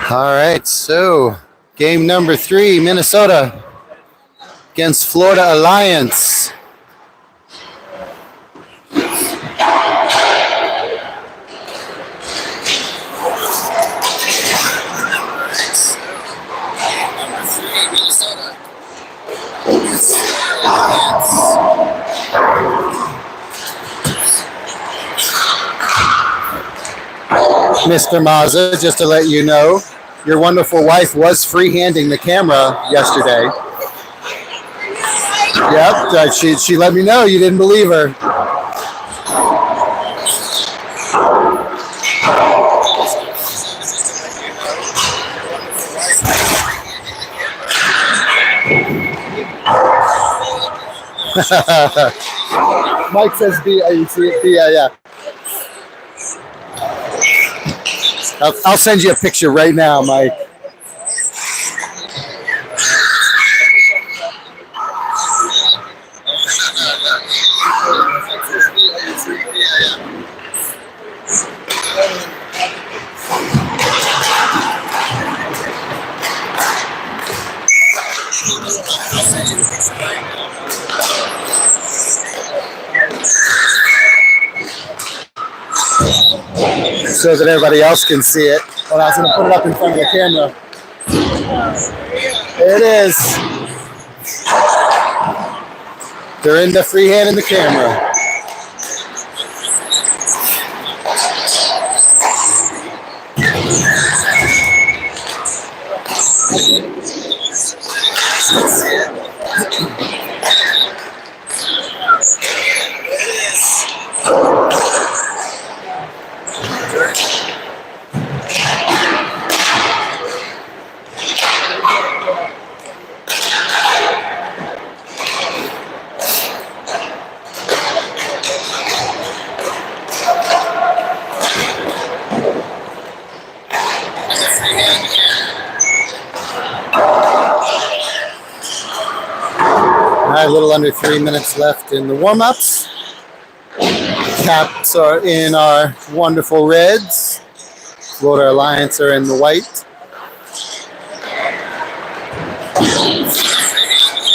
All right, so game number 3, Minnesota against Florida Alliance. Mr. Mazza, just to let you know, your wonderful wife was free-handing the camera yesterday. Yep, she let me know you didn't believe her. Mike says B. You see it? B, yeah. I'll send you a picture right now, Mike. So that everybody else can see it. Well, I was going to put it up in front of the camera. There it is. They're in the freehand in the camera. A little under 3 minutes left in the warm-ups. Caps are in our wonderful reds. Florida Alliance are in the white.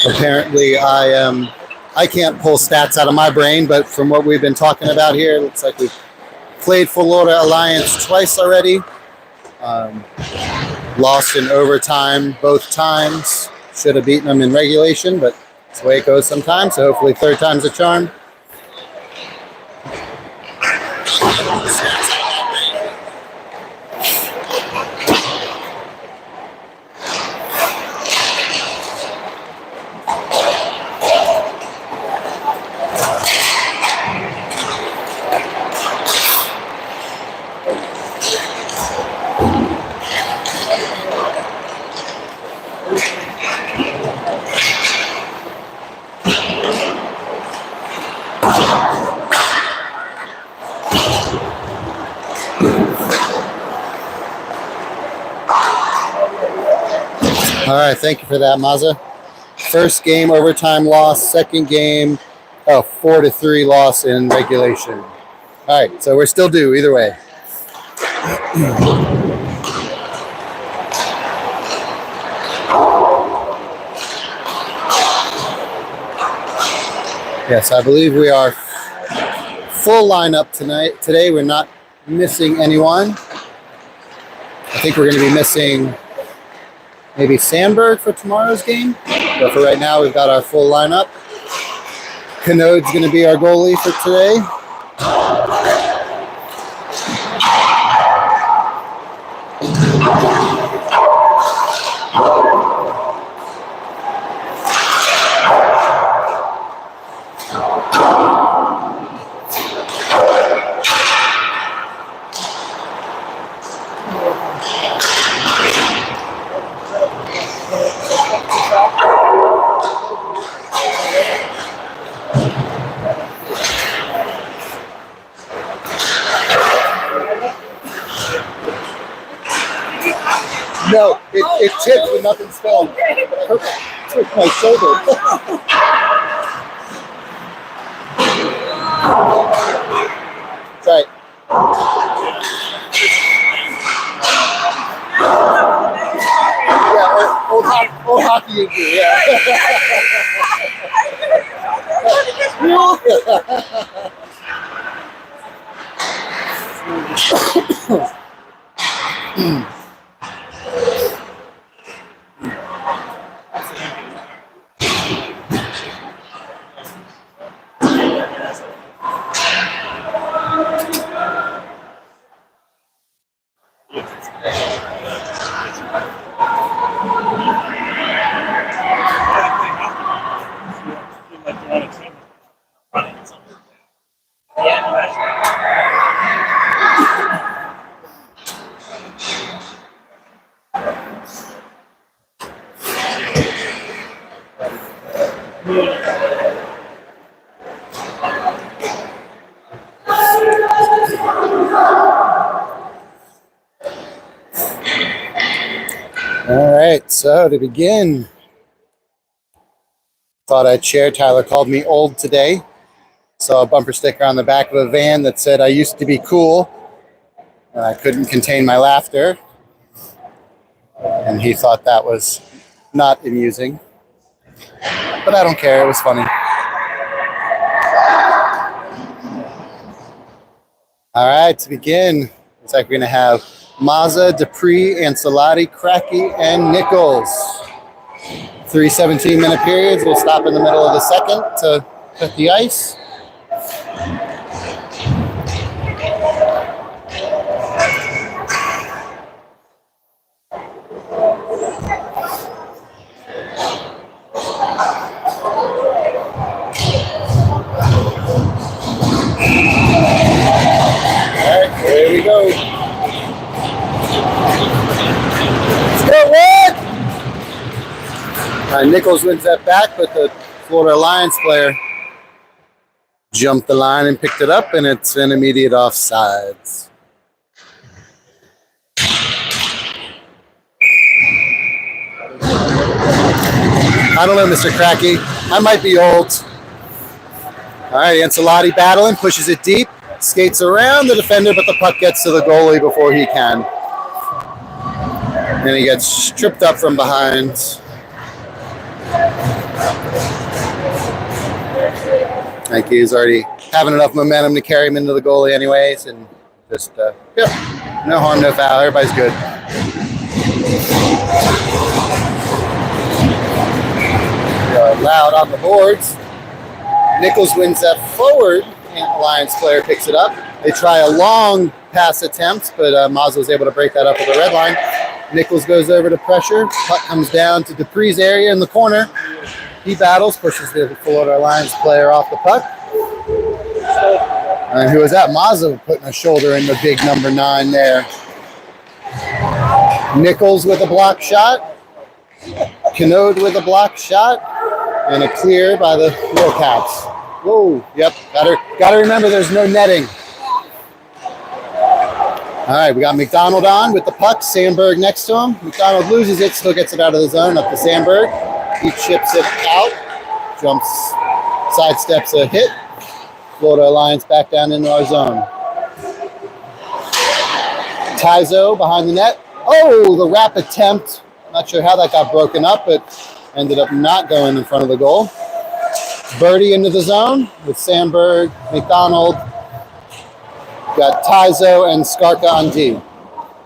Apparently, I can't pull stats out of my brain, but from what we've been talking about here, it looks like we've played Florida Alliance twice already. Lost in overtime both times. Should have beaten them in regulation, but that's the way it goes sometimes, so hopefully third time's a charm. All right, thank you for that, Mazza. First game, overtime loss. Second game, 4-3 loss in regulation. All right, so we're still due either way. Yes, I believe we are full lineup tonight. Today, we're not missing anyone. I think we're going to be missing maybe Sandberg for tomorrow's game. But for right now, we've got our full lineup. Canode's going to be our goalie for today. No, it tipped with nothing spilled. It took my shoulder. hockey you do, yeah. All right, so to begin, thought I'd share. Tyler called me old today. Saw a bumper sticker on the back of a van that said, "I used to be cool," and I couldn't contain my laughter. And he thought that was not amusing. But I don't care, it was funny. All right, to begin, looks like we're going to have Mazza, Dupree, Ancelotti, Cracky, and Nichols. 3 17-minute periods. We'll stop in the middle of the second to cut the ice. There we go. Let's go, what? Nichols wins that back, but the Florida Alliance player jumped the line and picked it up, and it's an immediate offsides. I don't know, Mr. Cracky. I might be old. All right, Ancelotti battling, pushes it deep. Skates around the defender, but the puck gets to the goalie before he can. And he gets stripped up from behind. Like he's already having enough momentum to carry him into the goalie anyways. And just, yeah, no harm, no foul. Everybody's good. Loud on the boards. Nichols wins that forward. Alliance player picks it up. They try a long pass attempt, but Mazza was able to break that up with the red line. Nichols goes over to pressure. Puck comes down to Dupree's area in the corner. He battles, pushes the Florida Alliance player off the puck. And who was that? Mazza putting a shoulder in the big number 9 there. Nichols with a block shot. Canode with a block shot. And a clear by the Real Caps. Whoa, yep, gotta remember there's no netting. All right, we got McDonald on with the puck, Sandberg next to him. McDonald loses it, still gets it out of the zone, up to Sandberg. He chips it out, jumps, sidesteps a hit. Florida Alliance back down into our zone. Tyzo behind the net. Oh, the wrap attempt. Not sure how that got broken up, but ended up not going in front of the goal. Birdie into the zone with Sandberg, McDonald. Got Tyzo and Skarka on D.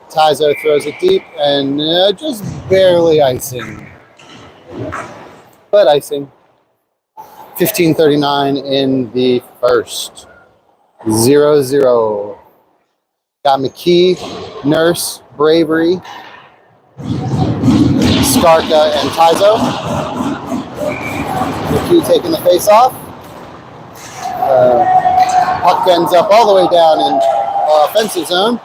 Tyzo throws it deep and just barely icing. But icing. 15:39 in the first. 0-0. Got McKee, Nurse, Bravery, Skarka, and Tyzo. McKee taking the face off. Puck ends up all the way down in offensive zone.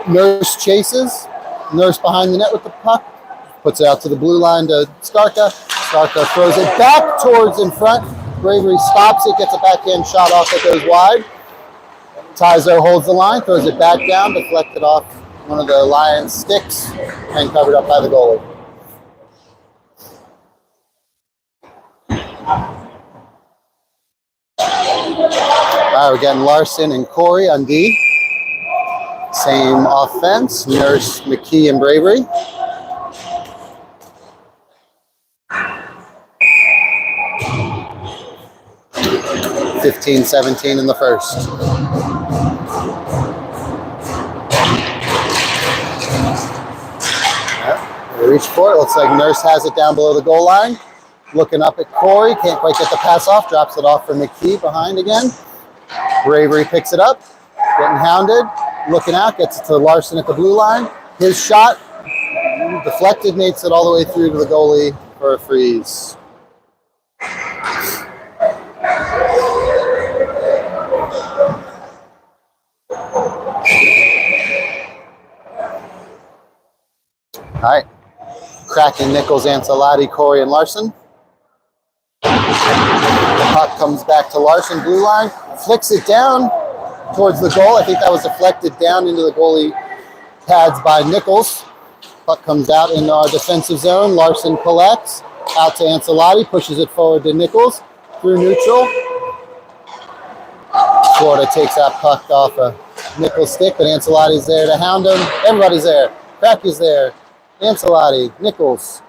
Nurse chases. Nurse behind the net with the puck. Puts it out to the blue line to Skarka. Skarka throws it back towards in front. Bravery stops it, gets a backhand shot off that goes wide. Tyzo holds the line, throws it back down, deflected off one of the Lions' sticks, and covered up by the goalie. All right, we're getting Larson and Corey on D. Same offense, Nurse, McKee, and Bravery. 15-17 in the first. They reach for it. Looks like Nurse has it down below the goal line. Looking up at Corey. Can't quite get the pass off. Drops it off for McKee behind again. Bravery picks it up. Getting hounded. Looking out. Gets it to Larson at the blue line. His shot. Deflected. Makes it all the way through to the goalie for a freeze. All right. Cracking, Nichols, Ancelotti, Corey, and Larson. The puck comes back to Larson, blue line. Flicks it down towards the goal. I think that was deflected down into the goalie pads by Nichols. Puck comes out in our defensive zone. Larson collects. Out to Ancelotti. Pushes it forward to Nichols. Through neutral. Florida takes that puck off a Nichols stick, but Ancelotti's there to hound him. Everybody's there. Cracky's there. Ancelotti, Nichols.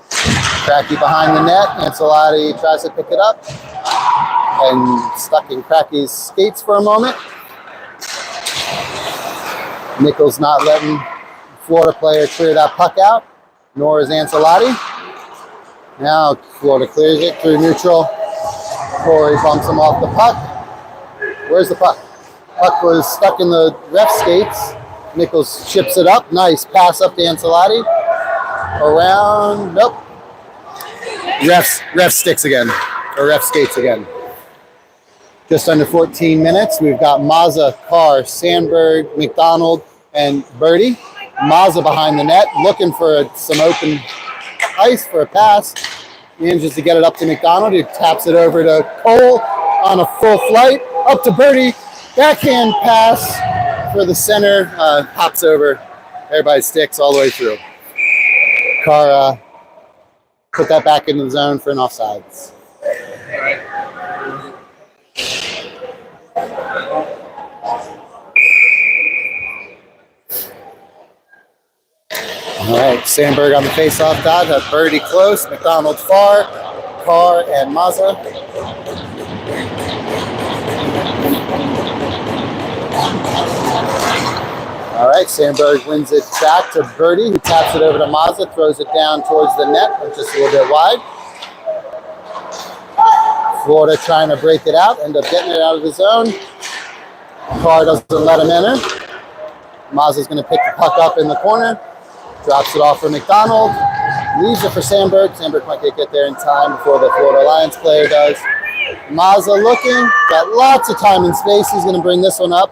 Cracky behind the net. Ancelotti tries to pick it up and stuck in Cracky's skates for a moment. Nichols not letting Florida player clear that puck out, nor is Ancelotti. Now Florida clears it through neutral. Corey bumps him off the puck. Where's the puck? Puck was stuck in the ref skates. Nichols chips it up. Nice pass up to Ancelotti. Around. Nope. Ref sticks again. Or ref skates again. Just under 14 minutes. We've got Mazza, Carr, Sandberg, McDonald, and Birdie. Mazza behind the net. Looking for some open ice for a pass. Manages to get it up to McDonald. He taps it over to Cole on a full flight. Up to Birdie. Backhand pass for the center. Pops over. Everybody sticks all the way through. Carr put that back into the zone for an offsides. All right, Sandberg on the face-off dodge. That's Birdie close. McDonald far. Carr and Mazza. All right, Sandberg wins it back to Birdie, who taps it over to Mazza, throws it down towards the net, but just a little bit wide. Florida trying to break it out, end up getting it out of the zone. Carr doesn't let him enter. Mazza's going to pick the puck up in the corner, drops it off for McDonald, leaves it for Sandberg. Sandberg might get there in time before the Florida Alliance player does. Mazza looking, got lots of time and space. He's going to bring this one up.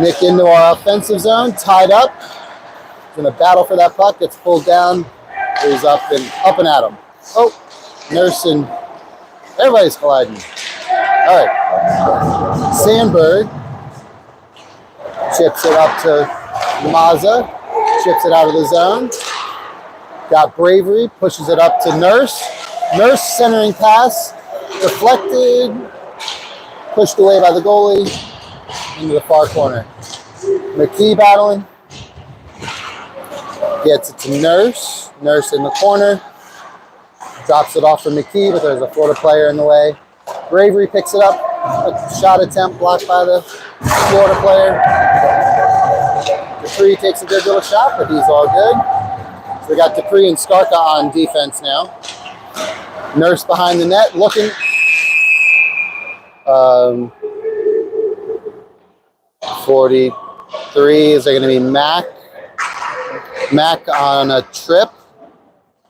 Nick into our offensive zone, tied up. He's going to battle for that puck, gets pulled down. He's up and at him. Oh, Nurse and everybody's colliding. All right. Sandberg chips it up to Mazza, chips it out of the zone. Got Bravery, pushes it up to Nurse. Nurse centering pass, deflected, pushed away by the goalie into the far corner. McKee battling. Gets it to Nurse. Nurse in the corner. Drops it off for McKee, but there's a Florida player in the way. Bravery picks it up. A shot attempt blocked by the Florida player. Dupree takes a good little shot, but he's all good. So we got Dupree and Skarka on defense now. Nurse behind the net, looking. 43. Is there going to be Mac? Mac on a trip.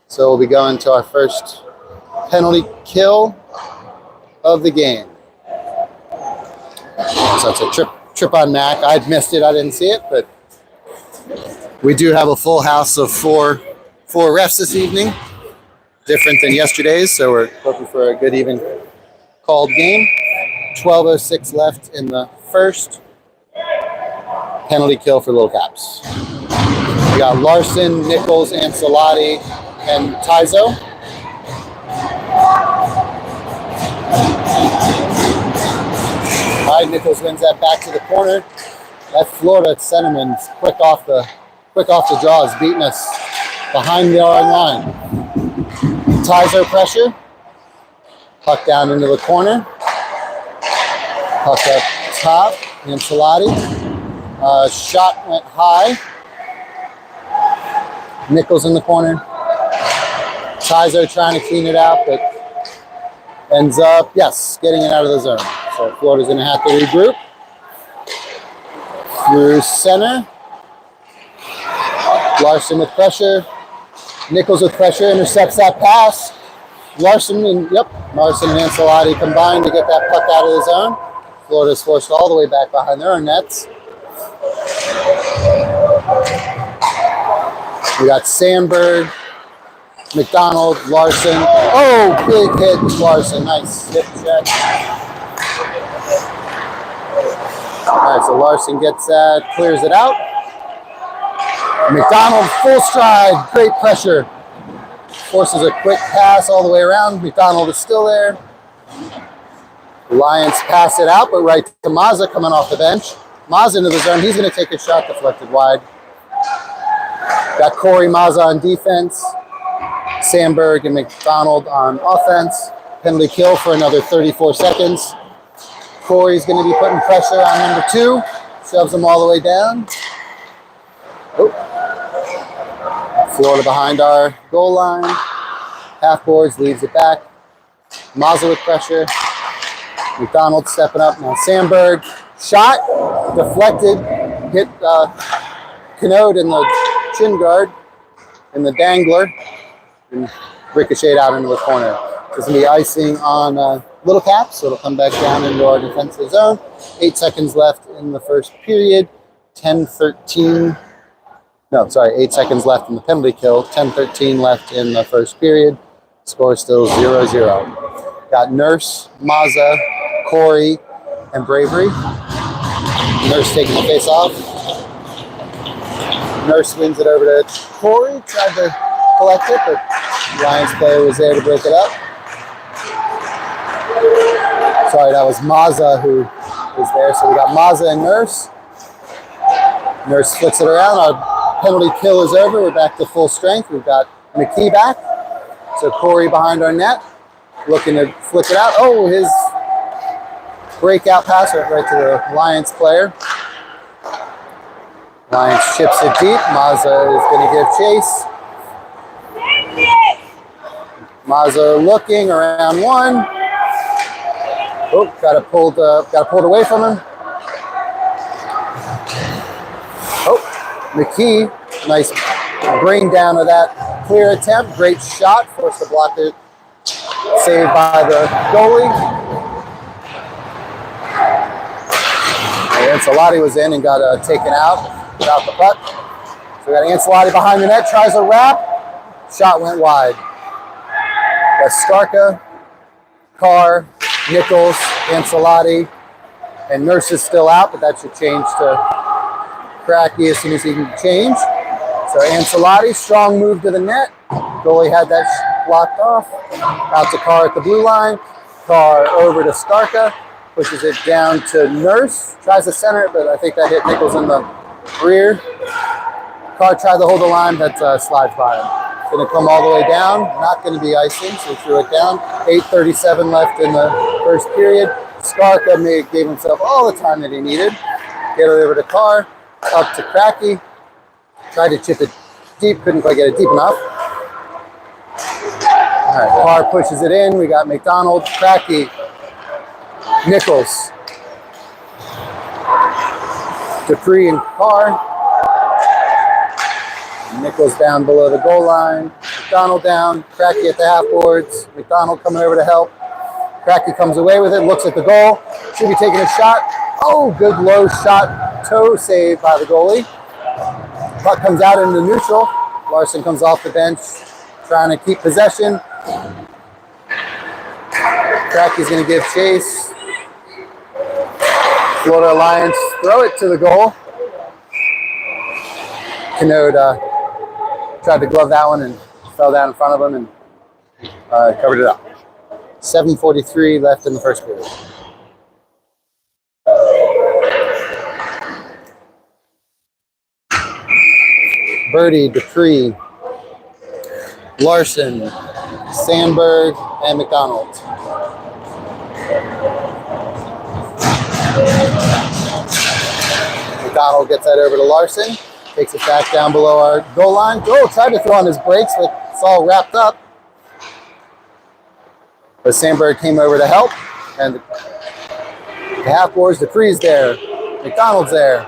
So we'll be going to our first penalty kill of the game. So it's a trip on Mac. I'd missed it. I didn't see it, but we do have a full house of four refs this evening. Different than yesterday's, so we're hoping for a good even called game. 12:06 left in the first. Penalty kill for Little Caps. We got Larson, Nichols, Ancelotti, and Tizo. All right, Nichols wins that back to the corner. That's Florida centerman's quick off the draws, beating us behind the line. Tizo pressure. Puck down into the corner. Puck up top. Ancelotti. Shot went high. Nichols in the corner. Tizo trying to clean it out, but ends up, yes, getting it out of the zone. So Florida's going to have to regroup. Through center. Larson with pressure. Nichols with pressure, intercepts that pass. Larson and Ancelotti combined to get that puck out of the zone. Florida's forced all the way back behind their own nets. We got Sandberg, McDonald, Larson. Oh, big hit, Larson. Nice hip check. All right, so Larson gets that, clears it out. McDonald, full stride, great pressure. Forces a quick pass all the way around. McDonald is still there. Lions pass it out, but right to Mazza coming off the bench. Mazza into the zone. He's going to take a shot deflected wide. Got Corey Mazza on defense. Sandberg and McDonald on offense. Penalty kill for another 34 seconds. Corey's going to be putting pressure on number 2. Shoves him all the way down. Oh. Florida behind our goal line. Half boards, leaves it back. Mazza with pressure. McDonald stepping up. Now Sandberg. Shot. Deflected. Hit Canode in the chin guard. In the dangler. And ricocheted out into the corner. There's going to be icing on Little Cap, so it'll come back down into our defensive zone. 8 seconds left in the first period. 10-13. No, sorry, 8 seconds left in the penalty kill. 10-13 left in the first period. Score still 0-0. Got Nurse, Mazza, Corey, and Bravery. Nurse taking the face off. Nurse wins it over to Corey. Tried to collect it, but Lions player was there to break it up. Sorry, that was Mazza who was there. So we got Mazza and Nurse. Nurse flicks it around. Our penalty kill is over. We're back to full strength. We've got McKee back. So Corey behind our net, looking to flick it out. Oh, his breakout pass went right to the Lions player. Lions chips it deep. Mazza is going to give chase. Mazza looking around 1. Oh, got pulled away from him. Oh, McKee, nice bring down of that clear attempt. Great shot, forced to block it. Saved by the goalie. Ancelotti was in and got taken out without the puck. So we got Ancelotti behind the net, tries a wrap. Shot went wide. Got Skarka, Carr, Nichols, Ancelotti, and Nurse is still out, but that should change to Cracky as soon as he can change. So Ancelotti, strong move to the net. Goalie had that blocked off. Out to Carr at the blue line. Carr over to Skarka, pushes it down to Nurse. Tries to center it, but I think that hit Nichols in the rear. Carr tried to hold the line, but slides by him. Going to come all the way down. Not going to be icing, so he threw it down. 8:37 left in the first period. Skarka gave himself all the time that he needed. Get it over to Carr. Up to Cracky. Tried to chip it deep. Couldn't quite get it deep enough. All right, Carr pushes it in. We got McDonald, Cracky, Nichols, Dupree, and Carr. Nichols down below the goal line. McDonald down. Cracky at the half boards. McDonald coming over to help. Cracky comes away with it. Looks at the goal. Should be taking a shot. Oh, good low shot. Toe save by the goalie. Puck comes out into neutral. Larson comes off the bench, trying to keep possession. Cracky's going to give chase. Florida Lions throw it to the goal. Canode tried to glove that one and fell down in front of him and covered it up. 7:43 left in the first period. Birdie, Dupree, Larson, Sandberg, and McDonald. McDonald gets that over to Larson. Takes it back down below our goal line. Oh, tried to throw on his brakes, but it's all wrapped up. But Sandberg came over to help. And the half-boards, Dupree's there. McDonald's there.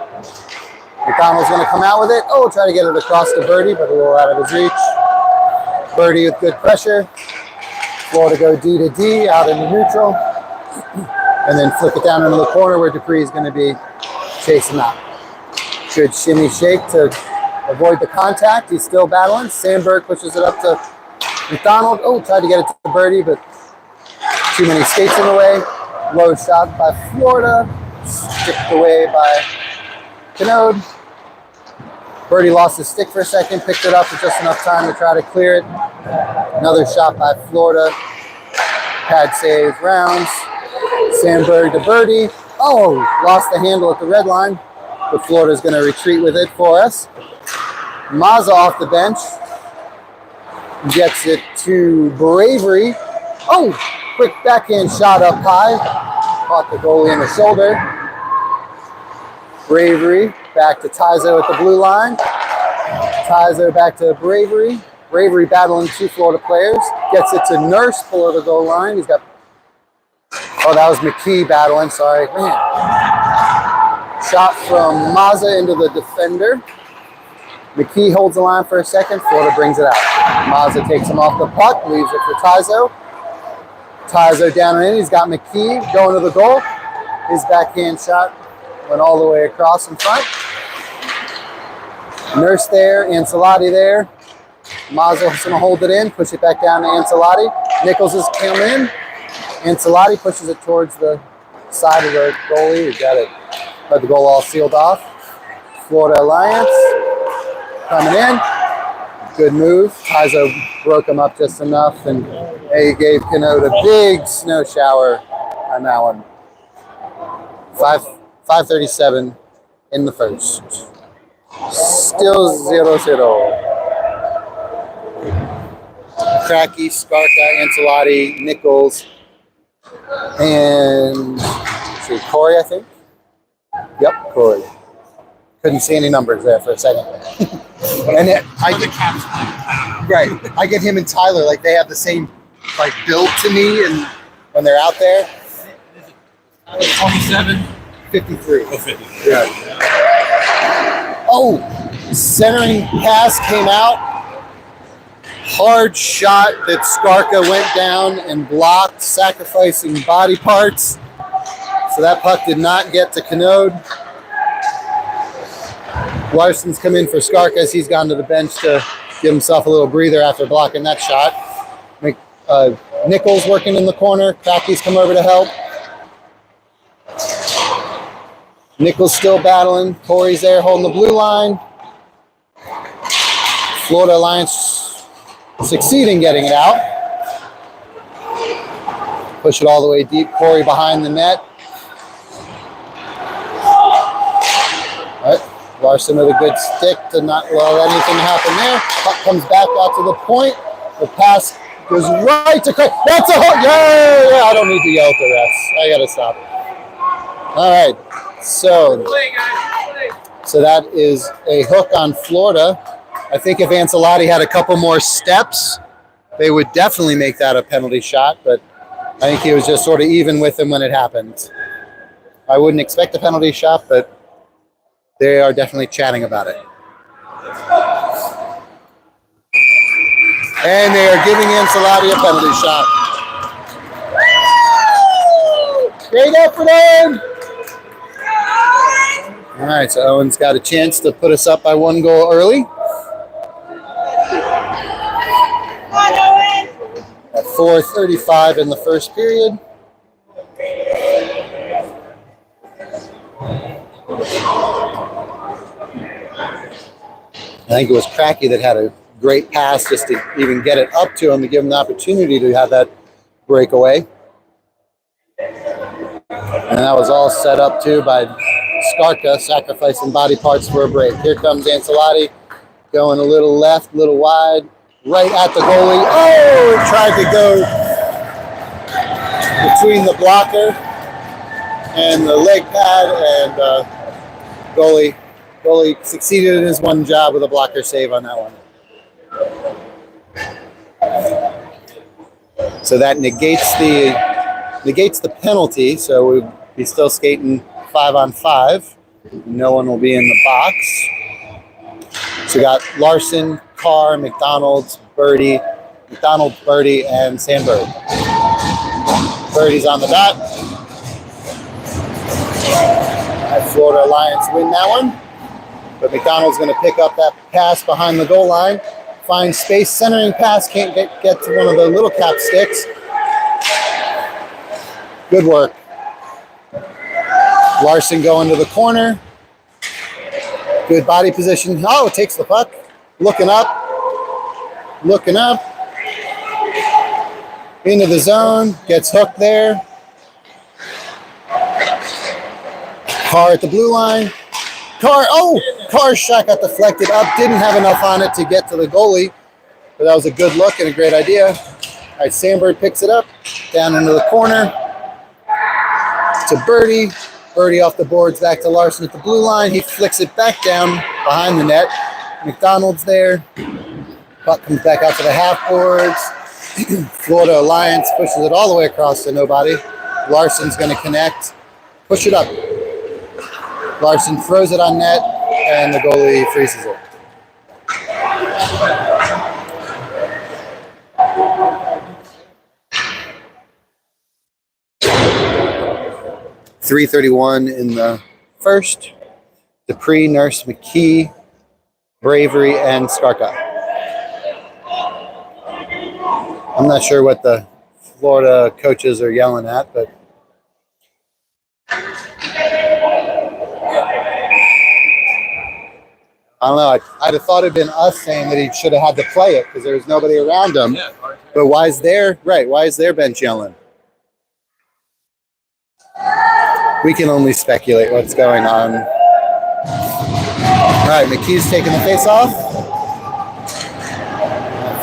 McDonald's going to come out with it. Oh, try to get it across to Birdie, but a little out of his reach. Birdie with good pressure. Florida go D to D out in the neutral. And then flick it down into the corner where Dupree is going to be chasing out. Good shimmy shake to avoid the contact. He's still battling. Sandberg pushes it up to McDonald. Oh, tried to get it to Birdie, but too many skates in the way. Low shot by Florida. Sticked away by Canode. Birdie lost his stick for a second, picked it up with just enough time to try to clear it. Another shot by Florida. Pad save rounds. Sandberg to Birdie. Oh, lost the handle at the red line. But Florida's going to retreat with it for us. Mazza off the bench. Gets it to Bravery. Oh, quick backhand shot up high. Caught the goalie in the shoulder. Bravery back to Tyzo at the blue line. Tyzo back to Bravery. Bravery battling two Florida players. Gets it to Nurse below the goal line. He's got... Oh, that was McKee battling. Sorry. Man. Shot from Mazza into the defender. McKee holds the line for a second. Florida brings it out. Mazza takes him off the puck. Leaves it for Tyzo. Tyzo down and in. He's got McKee going to the goal. His backhand shot went all the way across in front. Nurse there. Ancelotti there. Mazza's going to hold it in. Push it back down to Ancelotti. Nichols has come in. Ancelotti pushes it towards the side of the goalie. We got it. Had the goal all sealed off. Florida Alliance coming in. Good move. Tyzo broke him up just enough, and he gave Canode a big snow shower on that one. 5:37 in the first. Still 0-0. Cracky, Skarka, Ancelotti, Nichols, and let's see, Corey, I think. Yep, Corey. Couldn't see any numbers there for a second. And I get him and Tyler, like they have the same like build to me, and when they're out there. 27? 53. Oh, 53. Yeah. Oh, centering pass came out. Hard shot that Skarka went down and blocked, sacrificing body parts. So that puck did not get to Canode. Larson's come in for Skarka as he's gone to the bench to give himself a little breather after blocking that shot. Nichols working in the corner. Cracky's come over to help. Nichols still battling. Corey's there holding the blue line. Florida Alliance succeeding getting it out. Push it all the way deep. Corey behind the net. Larson with a good stick to not allow anything to happen there. Puck comes back out to the point. The pass goes right to Craig. That's a hook. Yeah, I don't need to yell at the refs. I got to stop. All right. So that is a hook on Florida. I think if Ancelotti had a couple more steps, they would definitely make that a penalty shot. But I think he was just sort of even with him when it happened. I wouldn't expect a penalty shot, but they are definitely chatting about it. And they are giving Ancelotti a penalty shot. Great up for them! All right, so Owen's got a chance to put us up by one goal early. At 4:35 in the first period. I think it was Cracky that had a great pass just to even get it up to him to give him the opportunity to have that breakaway. And that was all set up too by Skarka sacrificing body parts for a break. Here comes Ancelotti going a little left, a little wide. right at the goalie. Oh, tried to go between the blocker and the leg pad, and goalie succeeded in his one job with a blocker save on that one. So that negates the penalty. So we'll be still skating 5-on-5. No one will be in the box. So we got Larson, Carr, McDonald, Birdie, and Sandberg. Birdie's on the dot. Florida Alliance win that one. But McDonald's going to pick up that pass behind the goal line. Find space, centering pass, can't get to one of the little cap sticks. Good work. Larson going to the corner. Good body position. Oh, takes the puck. Looking up. Into the zone. Gets hooked there. Carr at the blue line. Carr's shot got deflected up. Didn't have enough on it to get to the goalie. But that was a good look and a great idea. All right, Sandberg picks it up. Down into the corner. To Birdie. Birdie off the boards, back to Larson at the blue line. He flicks it back down behind the net. McDonald's there. Puck comes back out to the half boards. Florida Alliance pushes it all the way across to nobody. Larson's going to connect. Push it up. Larson throws it on net, and the goalie freezes it. .331 in the first. Dupree, Nurse, McKee, Bravery, and Skarka. I'm not sure what the Florida coaches are yelling at, but I don't know. I'd have thought it'd been us saying that he should have had to play it because there was nobody around him. But why is their bench yelling? We can only speculate what's going on. All right, McKee's taking the face off.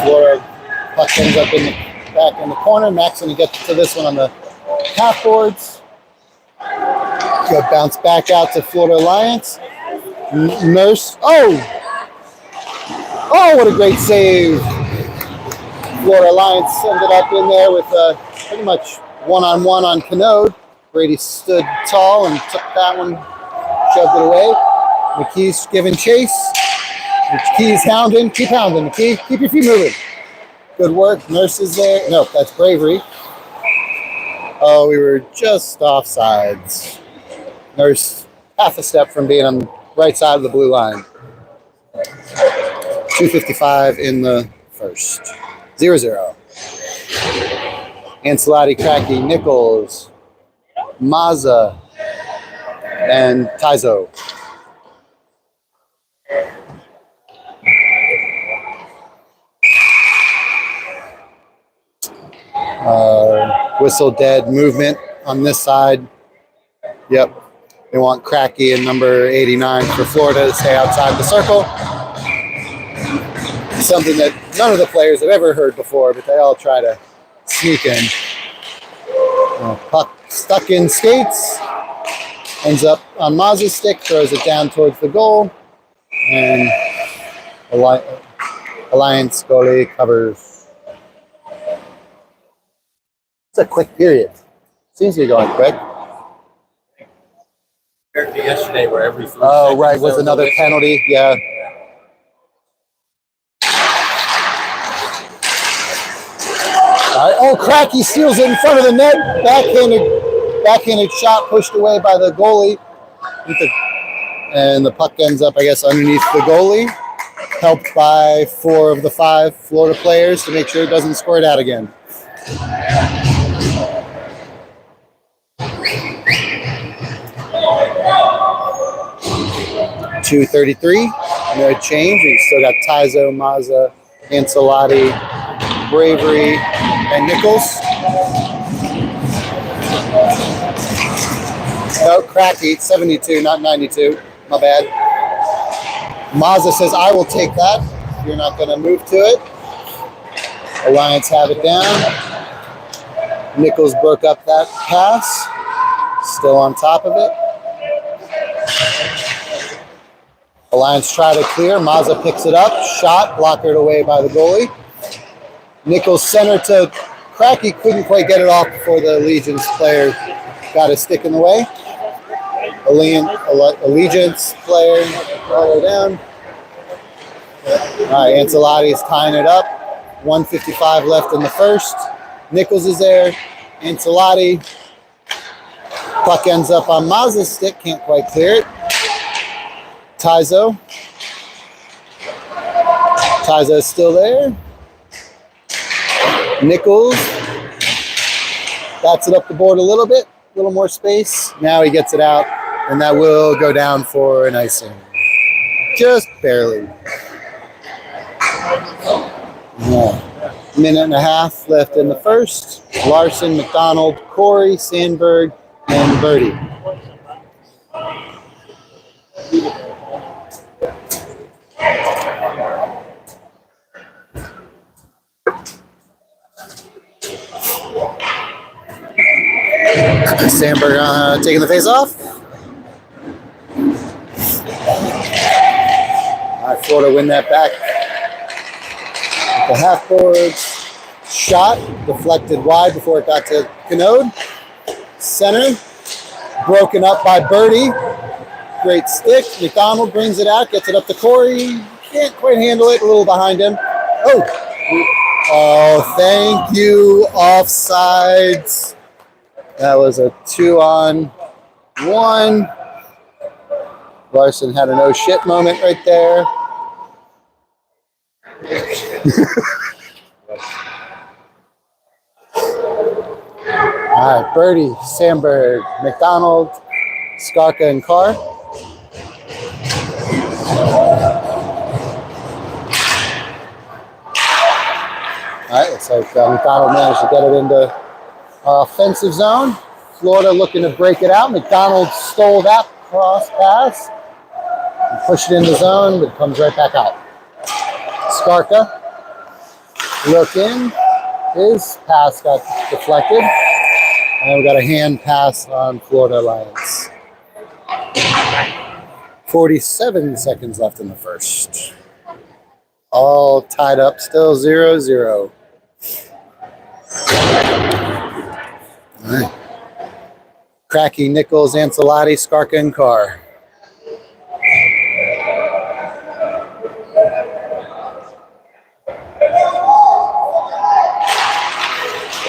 Florida puck ends up back in the corner. Mac's going to get to this one on the half boards. Good bounce back out to Florida Alliance. Nurse. Oh, what a great save. Florida Alliance ended up in there with pretty much one-on-one on Canode. Brady stood tall and took that one, shoved it away. McKee's giving chase. McKee's hounding. Keep hounding, McKee. Keep your feet moving. Good work. Nurse is there. No, that's Bravery. Oh, we were just offsides. Nurse half a step from being on the right side of the blue line. 2:55 in the first. 0-0. Ancelotti, Cracky, Nichols, Mazza, and Taizo. Whistle dead movement on this side. Yep. They want Cracky and number 89 for Florida to stay outside the circle. Something that none of the players have ever heard before, but they all try to sneak in. Puck stuck in skates. Ends up on Mazza's stick, throws it down towards the goal. And Alliance goalie covers. It's a quick period. Seems to be going quick. Compared to yesterday, where every 3 Oh, right, was another penalty. Yeah. Oh, Cracky steals it in front of the net. Backhanded shot pushed away by the goalie. And the puck ends up, I guess, underneath the goalie. Helped by 4 of the 5 Florida players to make sure it doesn't squirt out again. .233. No change. We still got Taizo, Mazza, Ancelotti, Bravery, and Nichols. No, Cracky, 72, not 92. My bad. Mazza says, I will take that. You're not going to move to it. Alliance have it down. Nichols broke up that pass. Still on top of it. Alliance try to clear. Mazza picks it up. Shot. Blockered away by the goalie. Nichols center to Cracky. Couldn't quite get it off before the Allegiance player got his stick in the way. Allegiance player all the way down. All right, Ancelotti's tying it up. 1:55 left in the first. Nichols is there. Ancelotti. Puck ends up on Mazza's stick. Can't quite clear it. Tyzo. Tyzo is still there. Nichols. Bats it up the board a little bit. A little more space. Now he gets it out. And that will go down for an icing. Just barely. Yeah. Minute and a half left in the first. Larson, McDonald, Corey, Sandberg, and Birdie. Sandberg taking the face off. All right, Florida win that back. The half boards. Shot deflected wide before it got to Canode. Center broken up by Birdie. Great stick. McDonald brings it out, gets it up to Corey. Can't quite handle it. A little behind him. Oh, thank you. Offsides. That was a 2-on-1. Larson had an oh shit moment right there. All right, Birdie, Sandberg, McDonald, Skarka, and Carr. All right, looks like McDonald managed to get it into our offensive zone. Florida looking to break it out. McDonald stole that cross pass and pushed it in the zone, but it comes right back out. Skarka, look in. His pass got deflected. And we got a hand pass on Florida Alliance. 47 seconds left in the first. All tied up, still 0-0. All right. Cracky, Nichols, Ancelotti, Skarka, and Carr.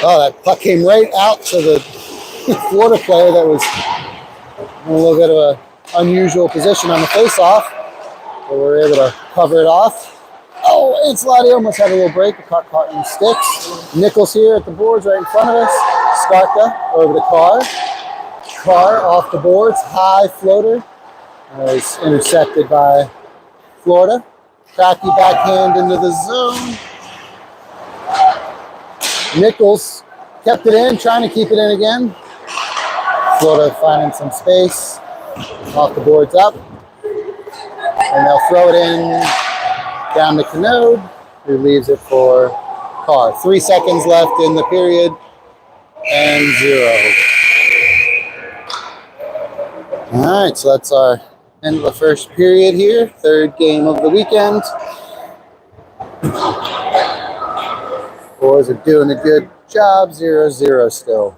Oh, that puck came right out to the Florida player that was in a little bit of an unusual position on the face-off. But we were able to cover it off. Oh, Ancelotti almost had a little break. It caught in sticks. Nichols here at the boards right in front of us. Skarka over to Carr. Carr off the boards. High floater. Was intercepted by Florida. Cracky backhand into the zone. Nichols kept it in, trying to keep it in again. Florida finding some space. Off the boards up. And they'll throw it in down to Canode, who leaves it for Carr. 3 seconds left in the period. And 0. All right, so that's our end of the first period here. Third game of the weekend. Boys are doing a good job. 0-0 still.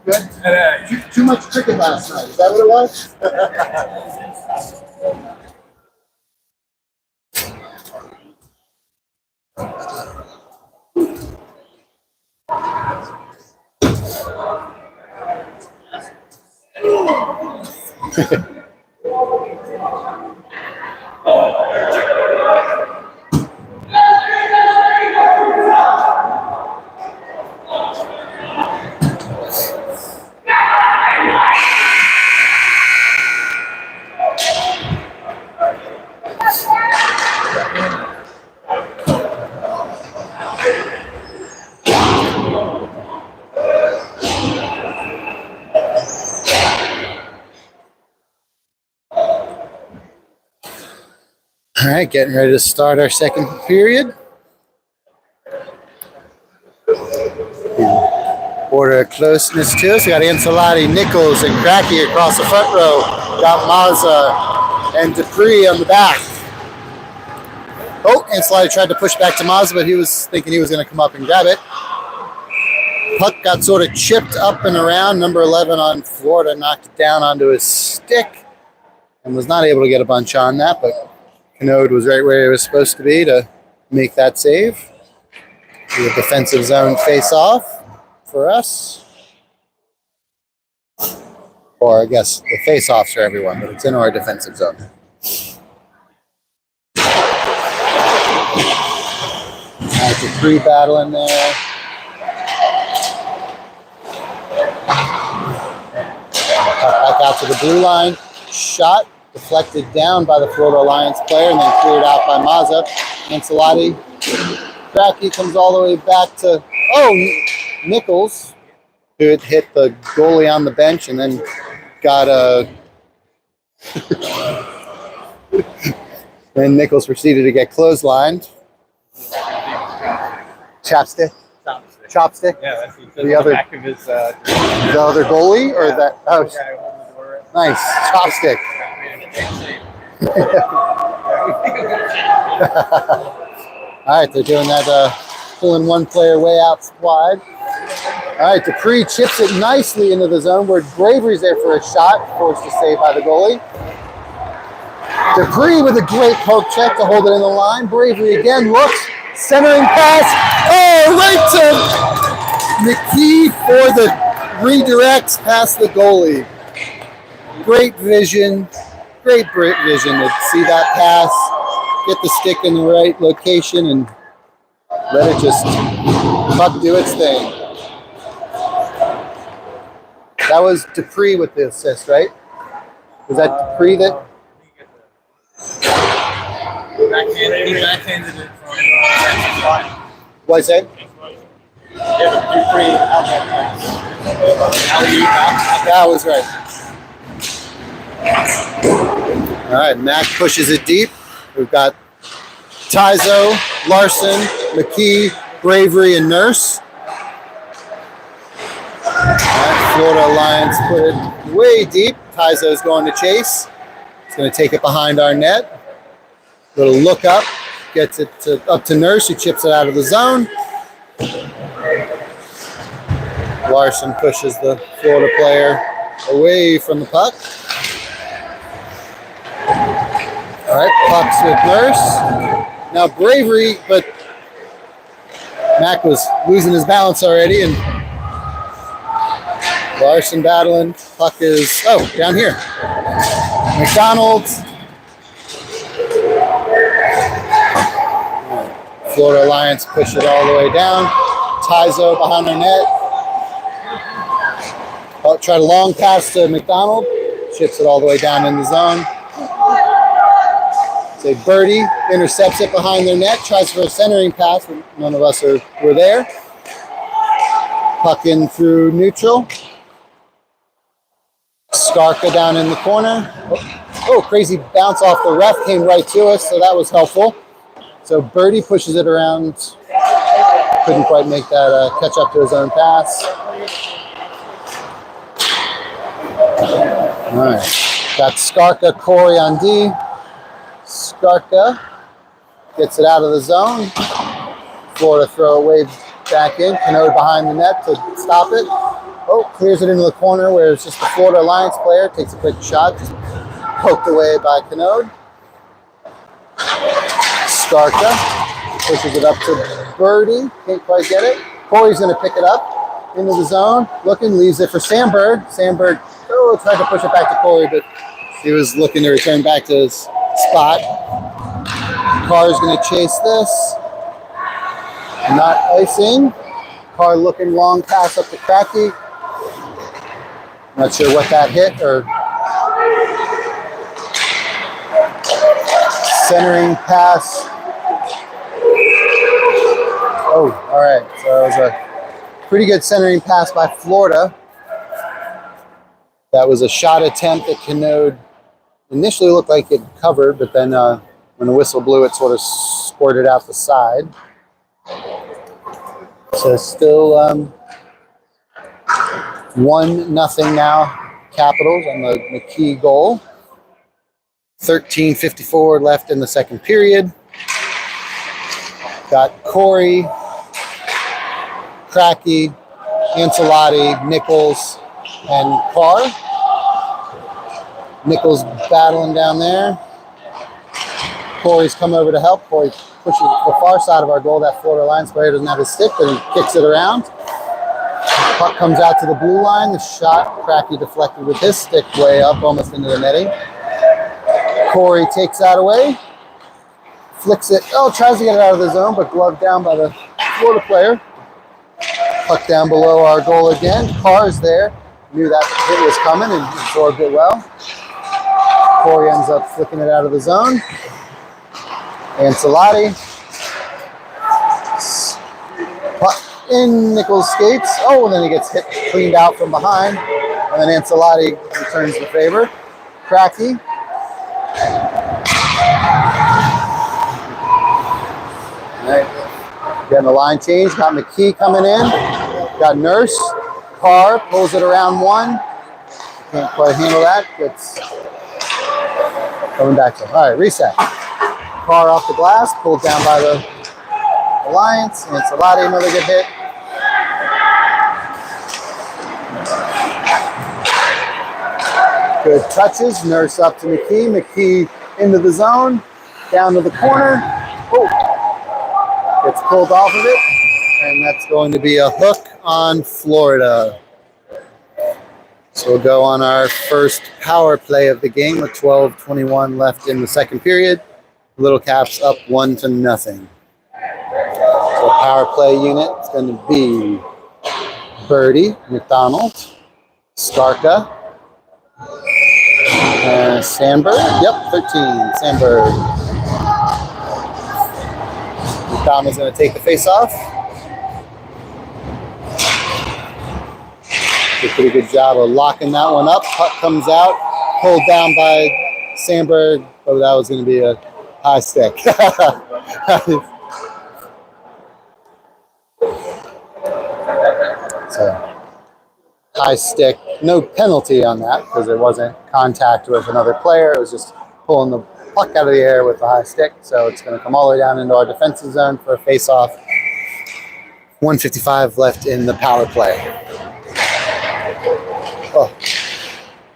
Good. Too much cricket last night. Is that what it was? All right, getting ready to start our second period. Order of closeness to us. We got Ancelotti, Nichols, and Cracky across the front row. Got Mazza and Dupree on the back. Oh, Ancelotti tried to push back to Mazza, but he was thinking he was going to come up and grab it. Puck got sort of chipped up and around. Number 11 on Florida knocked it down onto his stick and was not able to get a bunch on that, but Canode was right where he was supposed to be to make that save. The defensive zone face-off for us. Or I guess the face-offs for everyone, but it's in our defensive zone. That's a free battle in there. Back out to the blue line. Shot deflected down by the Florida Alliance player and then cleared out by Mazza. Ancelotti. Cracky comes all the way back to, Nichols, who had hit the goalie on the bench and then got a... Then Nichols proceeded to get clotheslined. Chopstick? Chopstick? Yeah, that's the other back of his. The other goalie, or that? Oh, nice chopstick. All right, they're doing that pulling one player way out wide. All right, Dupree chips it nicely into the zone where Bravery's there for a shot, forced to save by the goalie. Dupree with a great poke check to hold it in the line. Bravery again looks, centering pass. Oh, right to McKee for the redirects past the goalie. Great vision to see that pass, get the stick in the right location, and let it just puck do its thing. That was Dupree with the assist, right? Was that Dupree that? He backhanded it from What's that? That was right. All right, Mac pushes it deep. We've got Tyzo, Larson, McKee, Bravery, and Nurse. Right, Florida Alliance put it way deep. Tyzo's going to chase. He's going to take it behind our net. Little look up, gets it up to Nurse, who chips it out of the zone. Larson pushes the Florida player away from the puck. All right, pucks with Nurse. Now Bravery, but Mac was losing his balance already, and Larson battling. Puck is, down here. McDonald. Florida Alliance push it all the way down. Tyzo behind our net. Tried a long pass to McDonald. Chips it all the way down in the zone. Say Birdie intercepts it behind their net. Tries for a centering pass, but none of us were there. Puck in through neutral. Skarka down in the corner. Oh, crazy bounce off the ref. Came right to us, so that was helpful. So Birdie pushes it around. Couldn't quite make that catch up to his own pass. All right. Got Skarka, Corey on D. Skarka gets it out of the zone. Florida throw away back in. Canode behind the net to stop it. Oh, clears it into the corner where it's just the Florida Alliance player. Takes a quick shot. Just poked away by Canode. Skarka pushes it up to Birdie. Can't quite get it. Corey's going to pick it up into the zone. Looking, leaves it for Sandberg. Sandberg tried to push it back to Corey, but he was looking to return back to his spot. Carr's going to chase this. Not icing. Carr looking long pass up to Cracky. Not sure what that hit or centering pass. Oh, all right. So it was a pretty good centering pass by Florida. That was a shot attempt that Canode initially looked like it covered, but then When the whistle blew, it sort of squirted out the side. So still 1-0 now, Capitals on the McKee goal. 13:54 left in the second period. Got Corey, Cracky, Ancelotti, Nichols, and Carr. Nichols battling down there. Corey's come over to help. Corey pushes the far side of our goal. That Florida Lions player doesn't have his stick, but he kicks it around. Puck comes out to the blue line. The shot, Cracky deflected with his stick way up, almost into the netting. Corey takes that away. Flicks it. Oh, tries to get it out of the zone, but gloved down by the Florida player. Puck down below our goal again. Carr's there. Knew that hit was coming and absorbed it well. Corey ends up flicking it out of the zone. Ancelotti. Puck in Nichols' skates. Oh, and then he gets hit, cleaned out from behind. And then Ancelotti returns the favor. Cracky. Right. Getting the line change. Got McKee coming in. Got Nurse. Carr pulls it around one. Can't quite handle that. Gets coming back to him. All right, reset. Carr off the glass. Pulled down by the Alliance. Ancelotti, another good hit. Good touches. Nurse up to McKee. McKee into the zone. Down to the corner. Oh. Gets pulled off of it, and that's going to be a hook on Florida. So we'll go on our first power play of the game with 12:21 left in the second period. Little Caps up 1-0. So power play unit is going to be Birdie, McDonald, Starka, Sandberg. Yep, 13, Sandberg. McDonald's going to take the face off. Did a pretty good job of locking that one up. Puck comes out, pulled down by Sandberg. Oh, that was going to be a high stick. So, high stick. No penalty on that because it wasn't contact with another player. It was just pulling the puck out of the air with the high stick, so it's going to come all the way down into our defensive zone for a face-off. 1:55 left in the power play. Oh,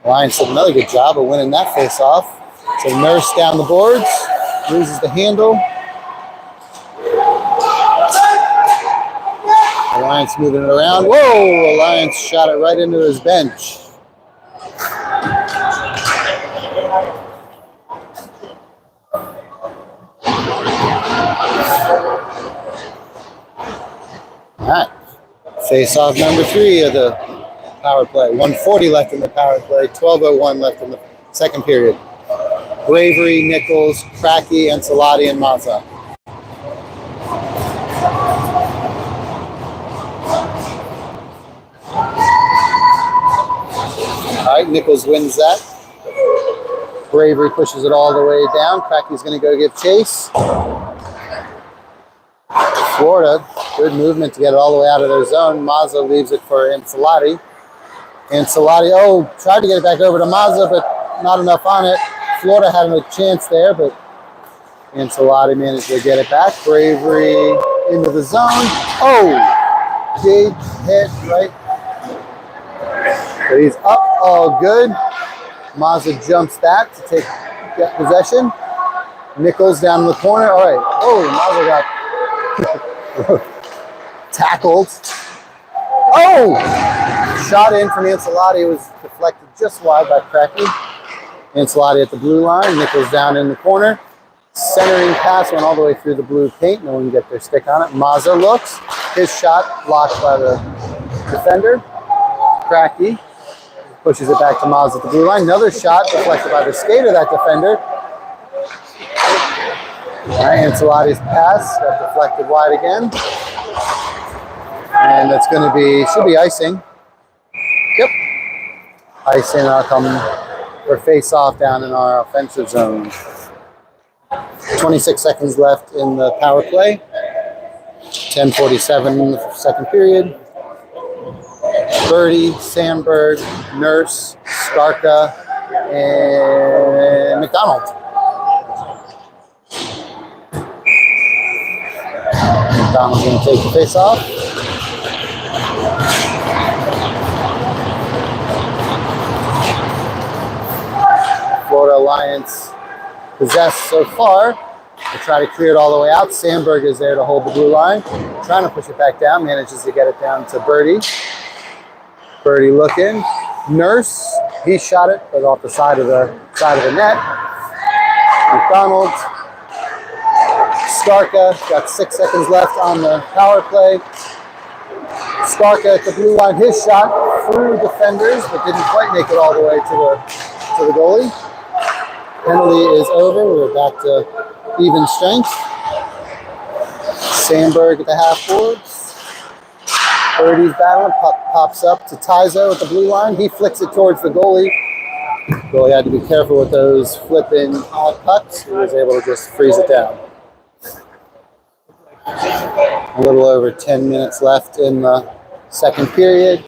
Lions did another good job of winning that face-off. So Nurse down the boards, loses the handle. Alliance moving it around. Whoa! Alliance shot it right into his bench. All right, face-off number 3 of the power play. 1:40 left in the power play. 12:01 left in the second period. Bravery, Nichols, Cracky, Ancelotti, and Mazza. All right, Nichols wins that. Bravery pushes it all the way down. Cracky's going to go give chase. Florida, good movement to get it all the way out of their zone. Mazza leaves it for Ancelotti. Ancelotti, tried to get it back over to Mazza, but not enough on it. Florida had a chance there, but Ancelotti managed to get it back. Bravery into the zone. Oh, big hit right. But he's up, all good. Mazza jumps that to get possession. Nichols down in the corner. All right. Oh, Mazza got tackled. Oh! Shot in from Ancelotti. It was deflected just wide by Cracky. Ancelotti at the blue line. Nichols down in the corner. Centering pass went all the way through the blue paint. No one can get their stick on it. Mazza looks. His shot blocked by the defender. Cracky pushes it back to Mazza at the blue line. Another shot deflected by the skate of that defender. All right, Ancelotti's pass got deflected wide again. And that's going to be, should be icing. Yep. Icing, I'll come for face off down in our offensive zone. 26 seconds left in the power play. 10:47 in the second period. Birdie, Sandberg, Nurse, Skarka, and McDonald. McDonald's going to take the face off. Florida Alliance possessed so far. They try to clear it all the way out. Sandberg is there to hold the blue line. Trying to push it back down. Manages to get it down to Birdie. Birdie looking. Nurse, he shot it, but off the side of the net. McDonald. Skarka got 6 seconds left on the power play. Skarka at the blue line, his shot through defenders, but didn't quite make it all the way to the goalie. Penalty is over. We're back to even strength. Sandberg at the half boards. Birdie's battling, pops up to Tyzo at the blue line. He flicks it towards the goalie. Goalie had to be careful with those flipping pucks. He was able to just freeze it down. A little over 10 minutes left in the second period.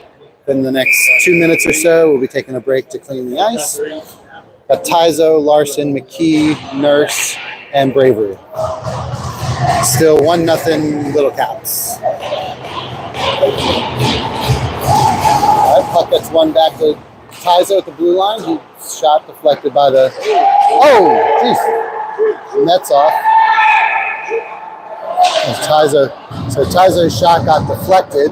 In the next 2 minutes or so, we'll be taking a break to clean the ice. Got Tyzo, Larson, McKee, Nurse, and Bravery. Still 1-0 Little Caps. All right, puck gets one back to Tyzo at the blue line. He shot deflected by the... Oh, jeez. Net's off. So Tyzo's shot got deflected.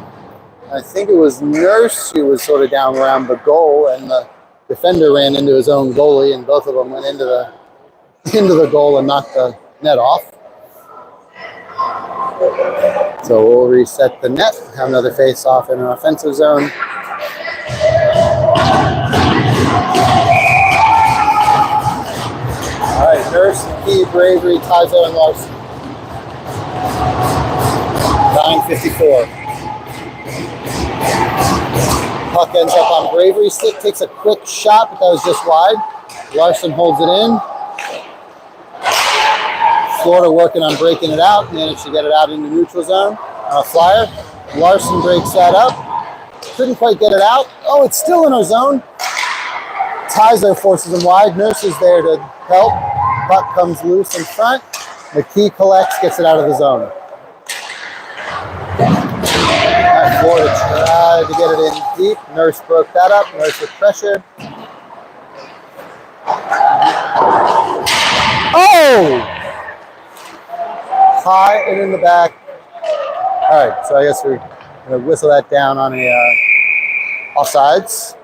I think it was Nurse who was sort of down around the goal, and the defender ran into his own goalie, and both of them went into the goal and knocked the net off. So we'll reset the net, have another face-off in an offensive zone. All right, Nurse, Key, Bravery, Tyzo, and Larson. 9:54. Puck ends up on Bravery's stick, takes a quick shot, but that was just wide. Larson holds it in. Florida working on breaking it out, managed to get it out into neutral zone on a flyer. Larson breaks that up. Couldn't quite get it out. Oh, it's still in our zone. Tyzo forces him wide. Nurse is there to help. Puck comes loose in front. McKee collects, gets it out of the zone. Florida tried to get it in deep. Nurse broke that up. Nurse with pressure. Oh! High and in the back. All right, so I guess we're going to whistle that down on a offsides.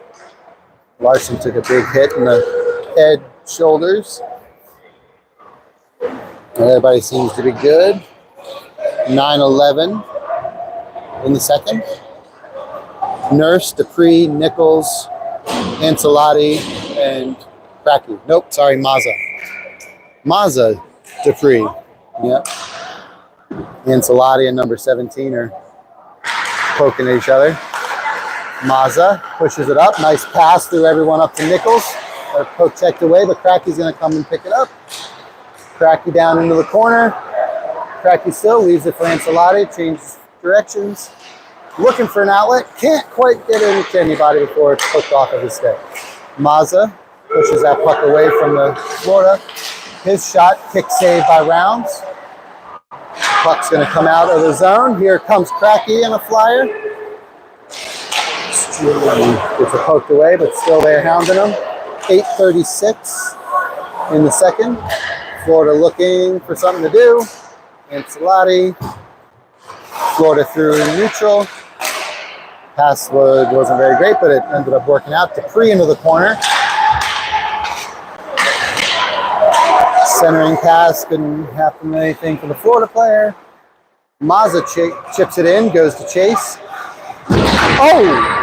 Larson took a big hit in the head, shoulders. Everybody seems to be good. 9-11 in the second. Nurse, Dupree, Nichols, Ancelotti, and Cracky. Nope, sorry, Mazza. Mazza, Dupree. Yep. Ancelotti and number 17 are poking at each other. Mazza pushes it up. Nice pass through everyone up to Nichols. They're poke checked away, but Cracky's going to come and pick it up. Cracky down into the corner. Cracky still leaves it for Ancelotti. Changes directions. Looking for an outlet. Can't quite get it to anybody before it's hooked off of his stick. Mazza pushes that puck away from the Florida. His shot, kick save by Rounds. Puck's going to come out of the zone. Here comes Cracky and a flyer. Gets it poked away, but still there hounding him. 8:36 in the second. Florida looking for something to do. Ancelotti. Florida through neutral. Pass wasn't very great, but it ended up working out. Dupree into the corner. Centering pass couldn't happen anything for the Florida player. Mazza chips it in, goes to Chase. Oh!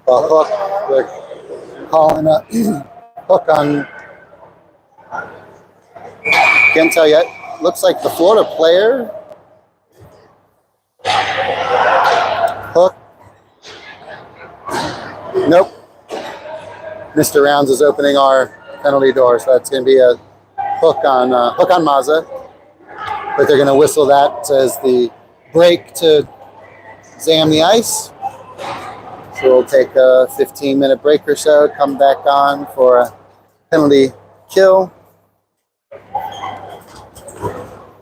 A hook. They're calling a hook on. Can't tell yet. Looks like the Florida player. Hook. Nope. Mr. Rounds is opening our penalty door, so that's going to be a hook on Mazza. But they're going to whistle that as the break to zam the ice. So we'll take a 15-minute break or so, come back on for a penalty kill.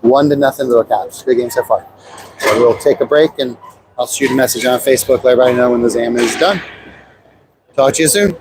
1-0 Little Caps. Good game so far. So we'll take a break and I'll shoot a message on Facebook, let everybody know when the zam is done. Talk to you soon.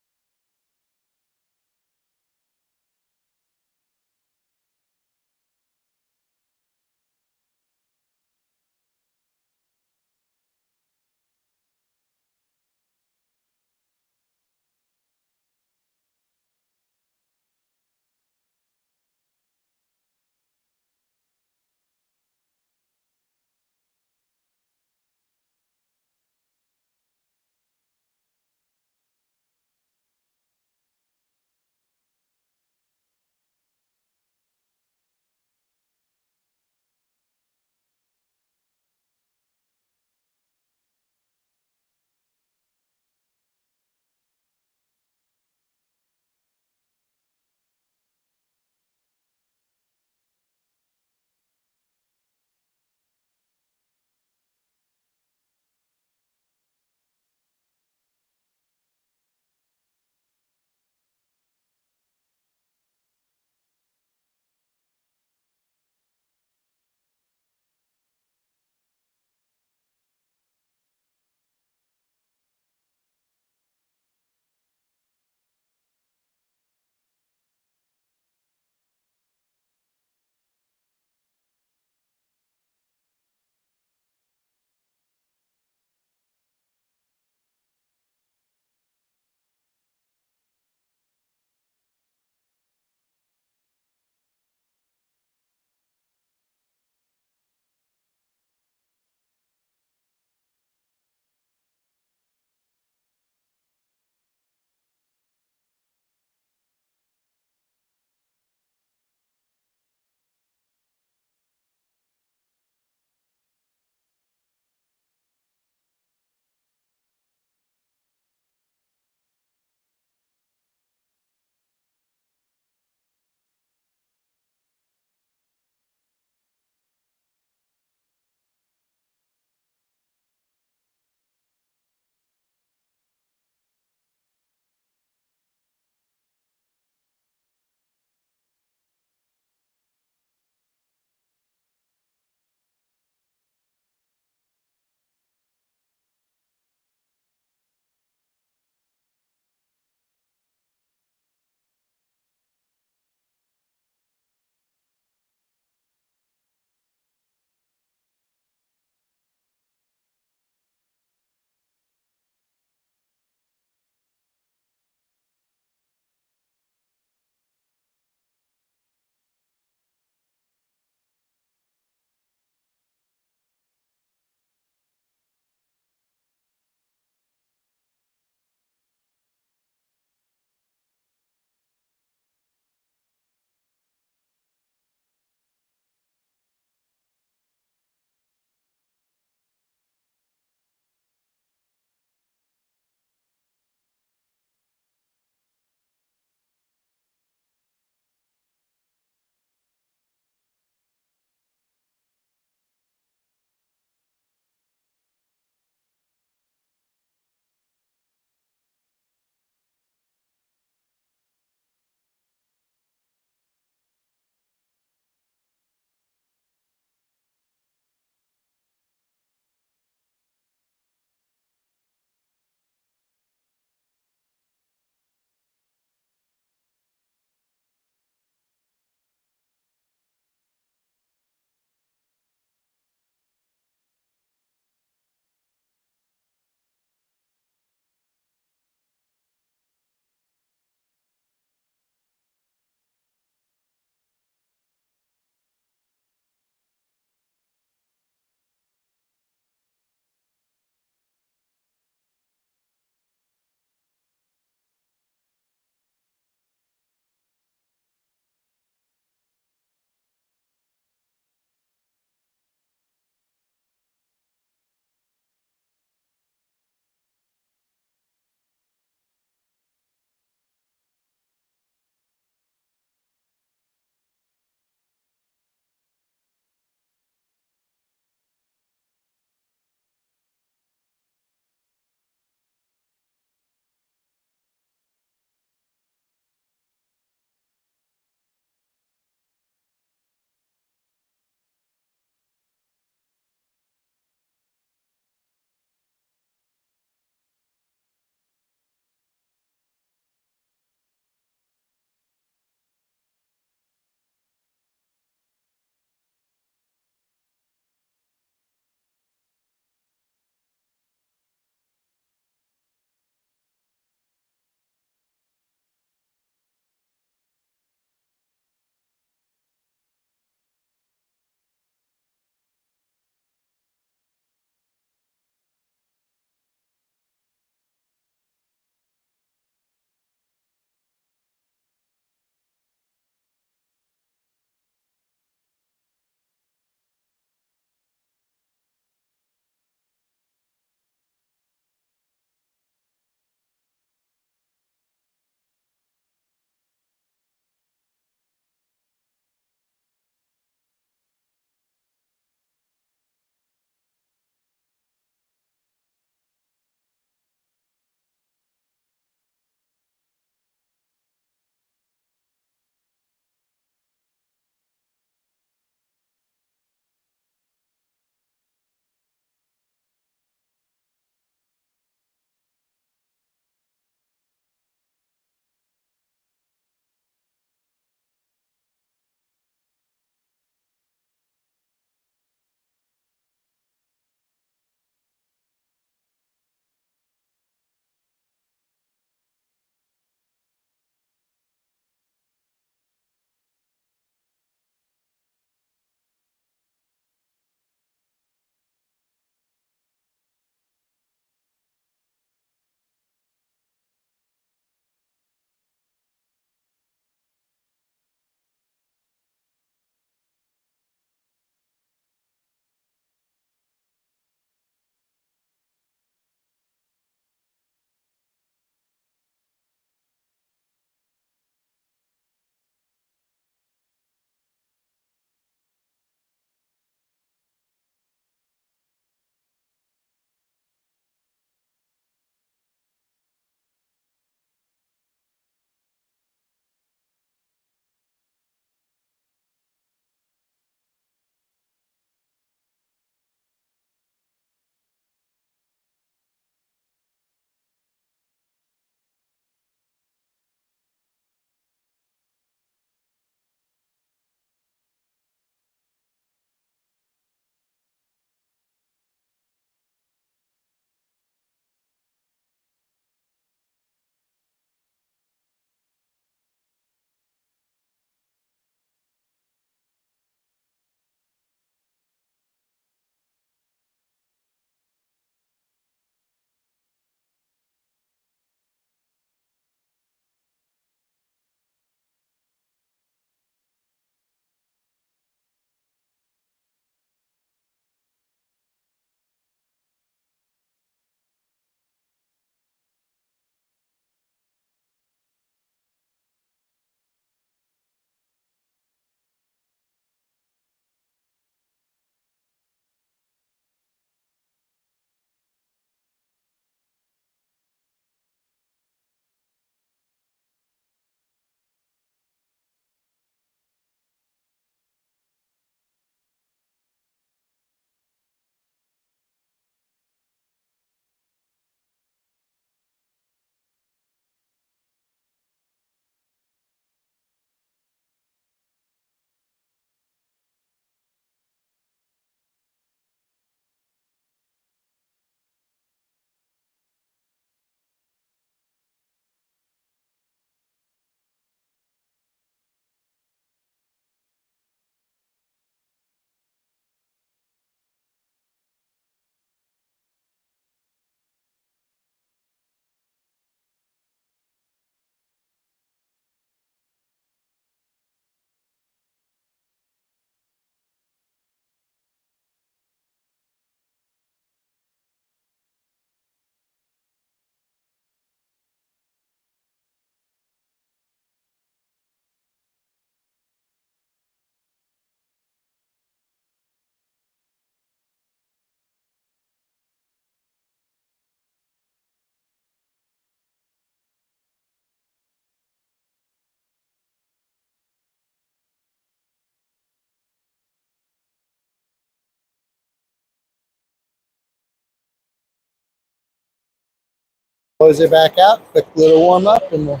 close it back out. Quick little warm up, and we'll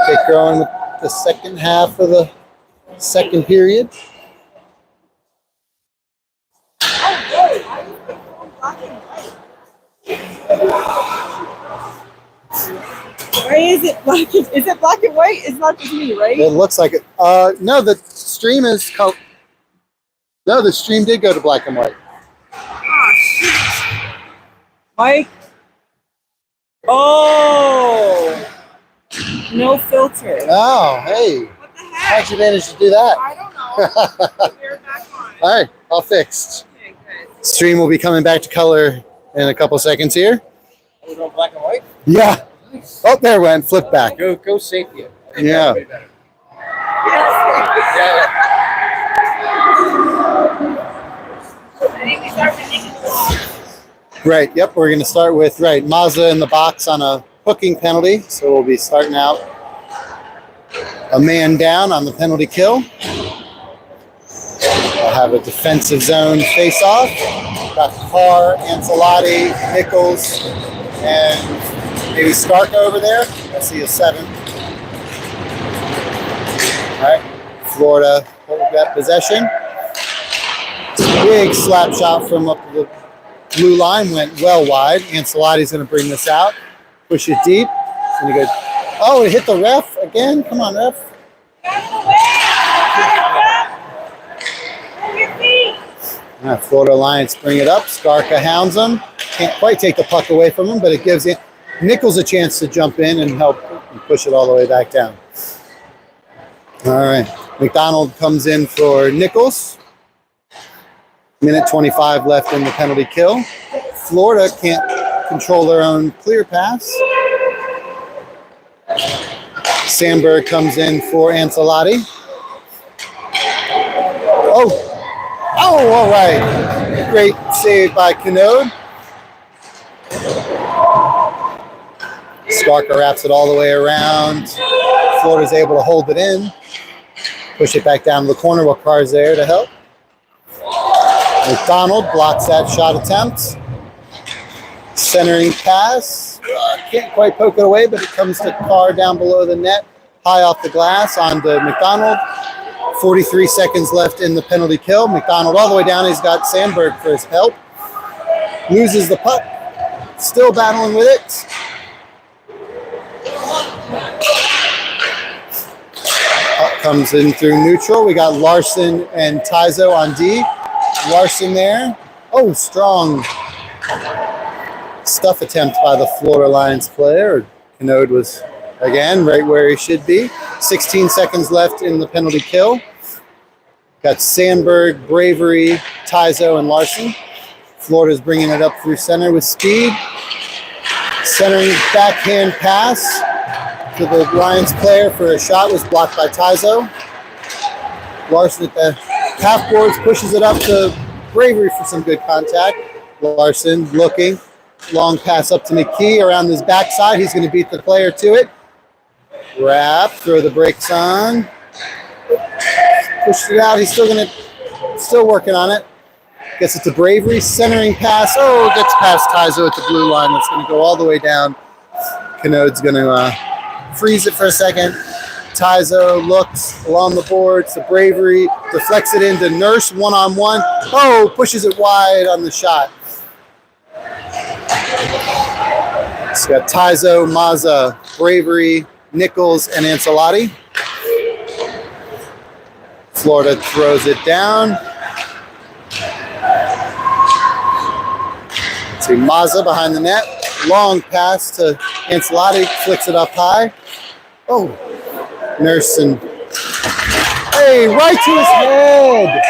get going with the second half of the second period. Why is it black? Is it black and white? It's not just me, right? It looks like it. No, the stream is. No, the stream did go to black and white. Oh, shit. Mike. Oh. No filter. Oh, hey. What the How'd heck? you manage to do that? I don't know. We're back on. All right, all fixed. Okay, good. Stream will be coming back to color in a couple seconds here. We're going black and white. Yeah. Oh, there it went. Flip back. Go sepia. Yeah. Way better. Yes. Yeah. I think we start with Nick. Right. Yep. We're going to start with Mazza in the box on a hooking penalty. So we'll be starting out a man down on the penalty kill. We'll have a defensive zone face-off. Got Carr, Ancelotti, Nichols, and maybe Stark over there. I see a 7. All right. Florida hold that possession. Big slap shot from up the blue line, went well wide. Ancelotti's going to bring this out, push it deep. It's going to go. Oh, it hit the ref again. Come on, ref. Florida Alliance bring it up. Skarka hounds them. Can't quite take the puck away from him, but it gives Nichols a chance to jump in and help and push it all the way back down. All right. McDonald comes in for Nichols. Minute 25 left in the penalty kill. Florida can't control their own clear pass. Sandberg comes in for Ancelotti. Oh, all right. Great save by Canode. Skarka wraps it all the way around. Florida's able to hold it in. Push it back down to the corner while Carr's there to help. McDonald blocks that shot attempt. Centering pass. Can't quite poke it away, but it comes to Carr down below the net. High off the glass onto McDonald. 43 seconds left in the penalty kill. McDonald all the way down. He's got Sandberg for his help. Loses the puck. Still battling with it. Puck comes in through neutral. We got Larson and Tizo on D. Larson there. Oh, strong stuff attempt by the Florida Alliance player. Canode was, again, right where he should be. 16 seconds left in the penalty kill. Got Sandberg, Bravery, Tizo, and Larson. Florida's bringing it up through center with speed. Centering backhand pass to the Lions player for a shot was blocked by Tizo. Larson at the half boards pushes it up to Bravery for some good contact. Larson looking. Long pass up to McKee around his backside. He's going to beat the player to it. Wrap, throw the brakes on. Pushed it out. He's still working on it. Gets it to Bravery. Centering pass. Oh, gets past Tizo at the blue line. That's going to go all the way down. Canode's going to freeze it for a second. Tizo looks along the boards to Bravery. Deflects it into Nurse one-on-one. Oh, pushes it wide on the shot. It's got Tizo, Mazza, Bravery, Nichols, and Ancelotti. Florida throws it down. See Mazza behind the net. Long pass to Ancelotti. Flicks it up high. Oh, Nurse and... Hey, right to his head.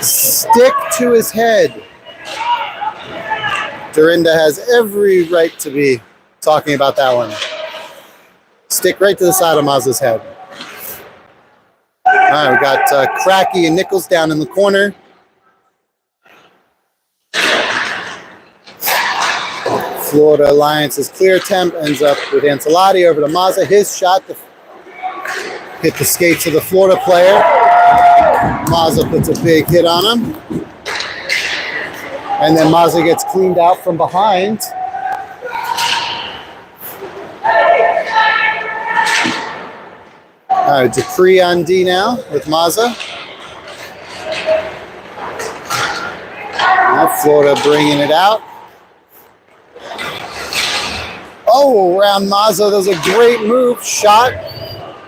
Stick to his head. Dorinda has every right to be talking about that one. Stick right to the side of Mazza's head. All right, we got Cracky and Nichols down in the corner. Florida Alliance's clear attempt ends up with Ancelotti over to Mazza. His shot to hit the skates of the Florida player. Mazza puts a big hit on him. And then Mazza gets cleaned out from behind. All right, Dupree on D now with Mazza. Now Florida bringing it out. Oh, around Mazza, that was a great move. Shot,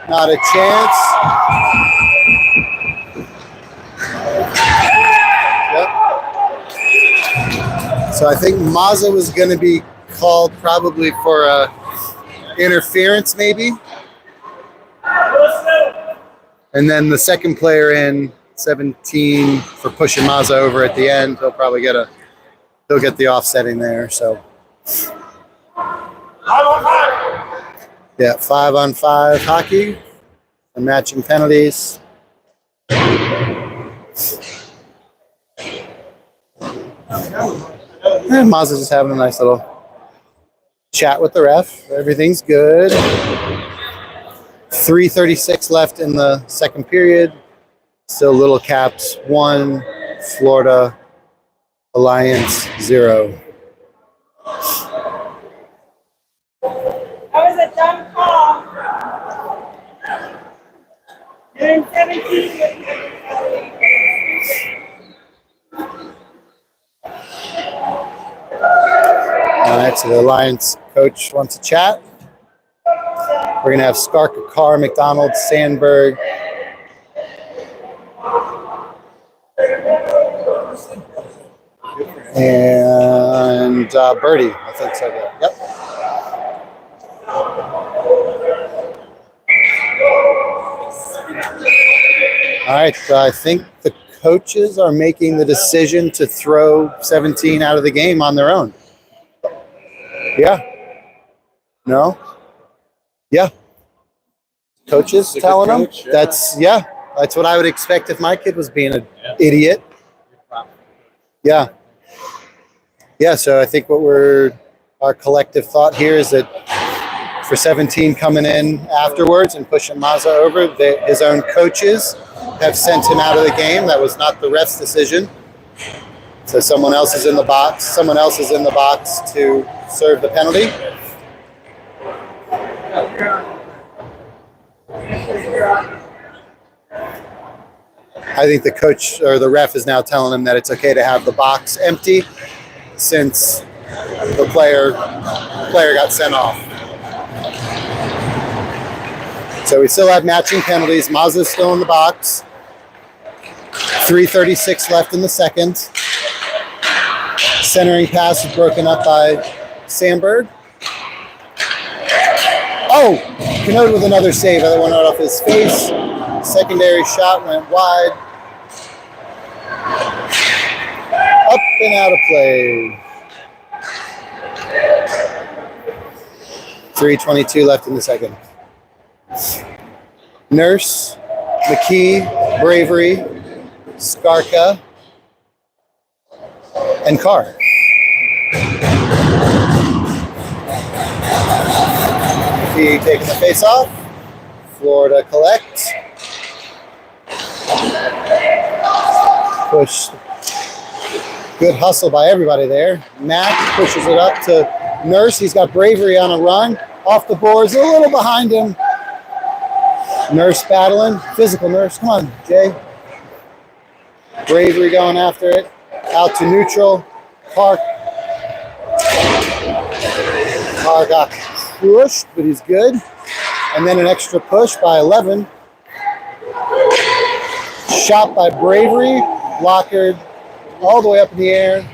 not a chance. Yep. So I think Mazza was going to be called probably for interference, maybe. And then the second player in 17 for pushing Mazza over at the end. He'll probably get the offsetting there. So yeah, 5-on-5 hockey and matching penalties. And Mazza's just having a nice little chat with the ref. Everything's good. 3:36 left in the second period. Still Little Caps 1, Florida Alliance 0. That was a dumb call. You're in 17 with All right, so the Alliance coach wants to chat. We're going to have Skarka, Carr, McDonald, Sandberg. And Birdie, I think so. Yep. All right, so I think the coaches are making the decision to throw 17 out of the game on their own. Yeah. No? Yeah. Coaches telling them? Coach, yeah. That's what I would expect if my kid was being an idiot. Yeah. Yeah, so I think our collective thought here is that for 17 coming in afterwards and pushing Mazza over, his own coaches have sent him out of the game. That was not the ref's decision. So someone else is in the box. Someone else is in the box to serve the penalty. I think the coach or the ref is now telling him that it's okay to have the box empty since the player got sent off. So we still have matching penalties. Mazza's still in the box. 3:36 left in the second. Centering pass is broken up by Sandberg. Oh, Canode with another save. Other one out off his face. Secondary shot went wide. Up and out of play. 3:22 left in the second. Nurse, McKee, Bravery, Skarka, and Carr. McKee taking the face off. Florida collect. Push. Good hustle by everybody there. Mack pushes it up to Nurse. He's got Bravery on a run. Off the boards, a little behind him. Nurse battling. Physical Nurse. Come on, Jay. Bravery going after it. Out to neutral. Carr got pushed, but he's good. And then an extra push by 11. Shot by Bravery. Blockered all the way up in the air.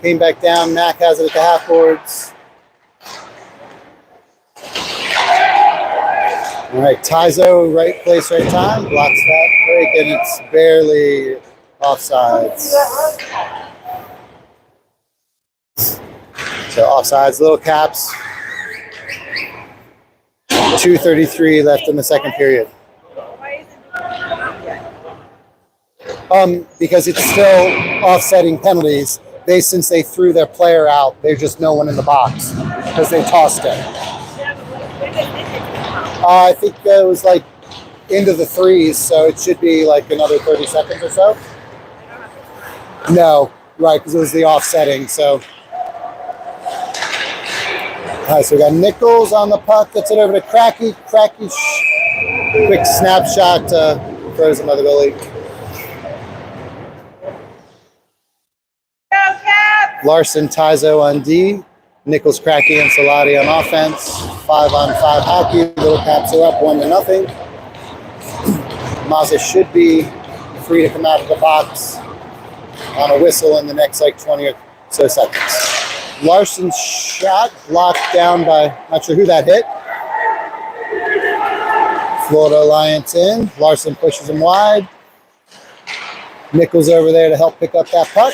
Came back down. Mack has it at the half boards. All right, Tyzo, right place, right time. Blocks that break, and it's barely offsides. So offsides, Little Caps. 2:33 left in the second period. Because it's still offsetting penalties. Since they threw their player out, there's just no one in the box because they tossed it. I think it was like into the threes, so it should be like another 30 seconds or so. No, right, because it was the offsetting. So, all right, so we got Nichols on the puck. Gets it over to Cracky. Cracky Quick snapshot throws another goalie. Go, Cap! Larson, Tizo on D. Nichols, Cracky, and Salati on offense. 5-on-5 hockey. Little Caps are up 1-0. Mazza should be free to come out of the box on a whistle in the next like 20 or so seconds. Larson's shot blocked down by, not sure who that hit. Florida Alliance in. Larson pushes him wide. Nichols over there to help pick up that puck.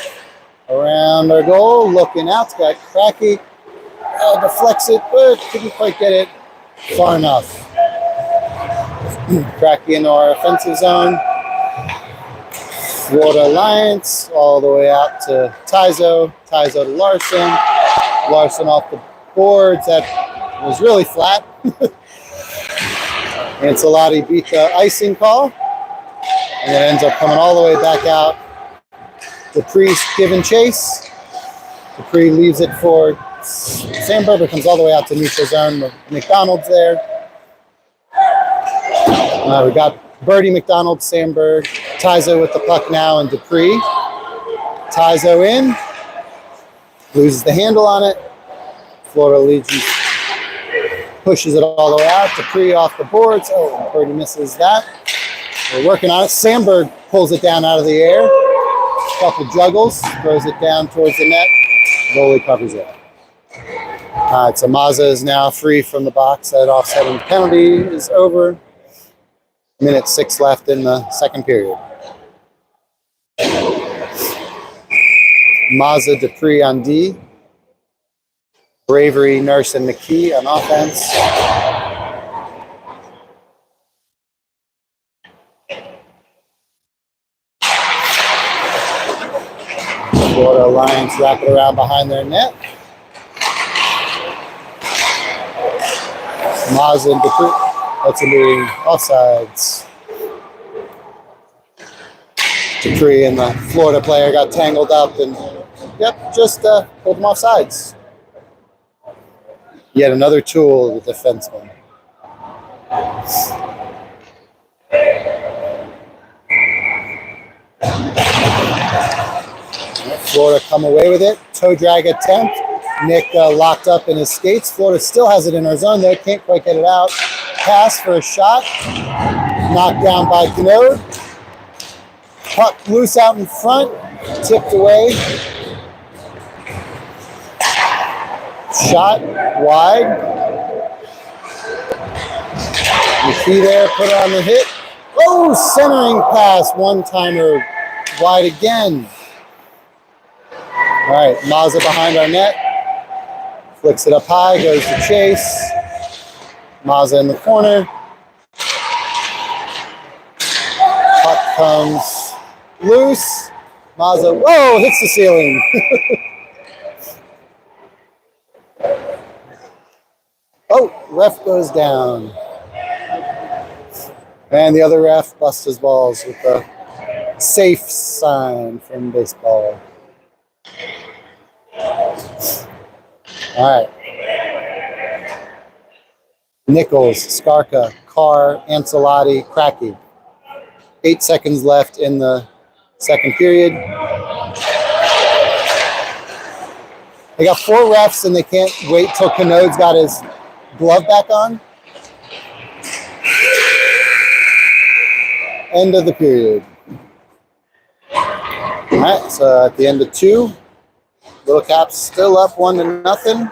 Around our goal, looking out. It's got Cracky. Deflects it, but couldn't quite get it far enough. Cracky into our offensive zone. Florida Alliance all the way out to Tizo. Tizo to Larson. Larson off the boards. That was really flat. And Salati beat the icing call. And it ends up coming all the way back out. Dupree giving chase. Dupree leaves it for Sandberg, but comes all the way out to neutral zone. McDonald's there. We got Birdie, McDonald, Sandberg, Tizo with the puck now, and Dupree. Tizo in. Loses the handle on it. Florida Legion pushes it all the way out. Dupree off the boards. Oh, Birdie misses that. We're working on it. Sandberg pulls it down out of the air. Couple juggles. Throws it down towards the net. Goalie covers it. All right, so Mazza is now free from the box. That offsetting penalty is over. Minute 6 left in the second period. Mazza, Dupree on D. Bravery, Nurse, and McKee on offense. Florida Alliance wrap it around behind their net. Mazza and Dupree. That's into the offsides. Dupree and the Florida player got tangled up and, yep, just pulled them offsides. Yet another tool of the defenseman. Florida come away with it. Toe drag attempt. Nick locked up in his skates. Florida still has it in our zone though. Can't quite get it out. Pass for a shot. Knocked down by Canode. Puck loose out in front. Tipped away. Shot wide. McKee there, put it on the hit. Oh, centering pass. One-timer wide again. All right, Mazza behind our net. Flicks it up high, goes to chase. Mazza in the corner. Puck comes loose. Mazza, whoa, hits the ceiling. Oh, ref goes down. And the other ref busts his balls with the safe sign from baseball. All right. Nichols, Skarka, Carr, Ancelotti, Cracky. 8 seconds left in the second period. They got 4 refs and they can't wait till Canode's got his glove back on. End of the period. All right, so at the end of 2, Little Caps still up 1-0.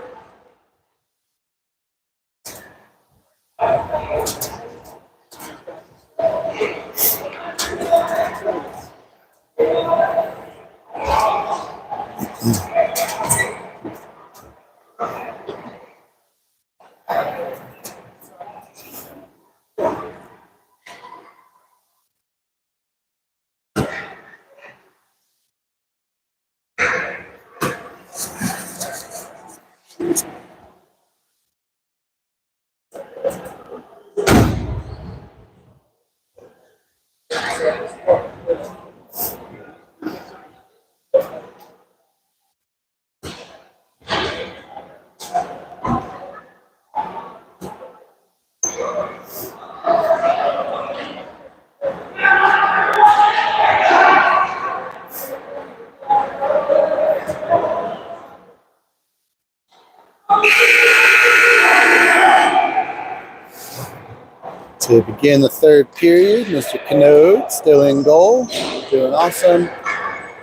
To begin the third period, Mr. Canode still in goal, doing awesome.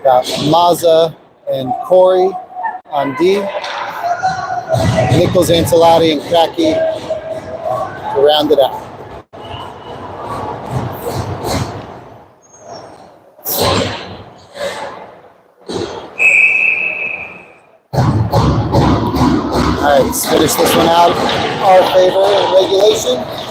Got Mazza and Corey on D. Nichols, Ancelotti, and Cracky to round it out. All right, let's finish this one out. Our favor in regulation.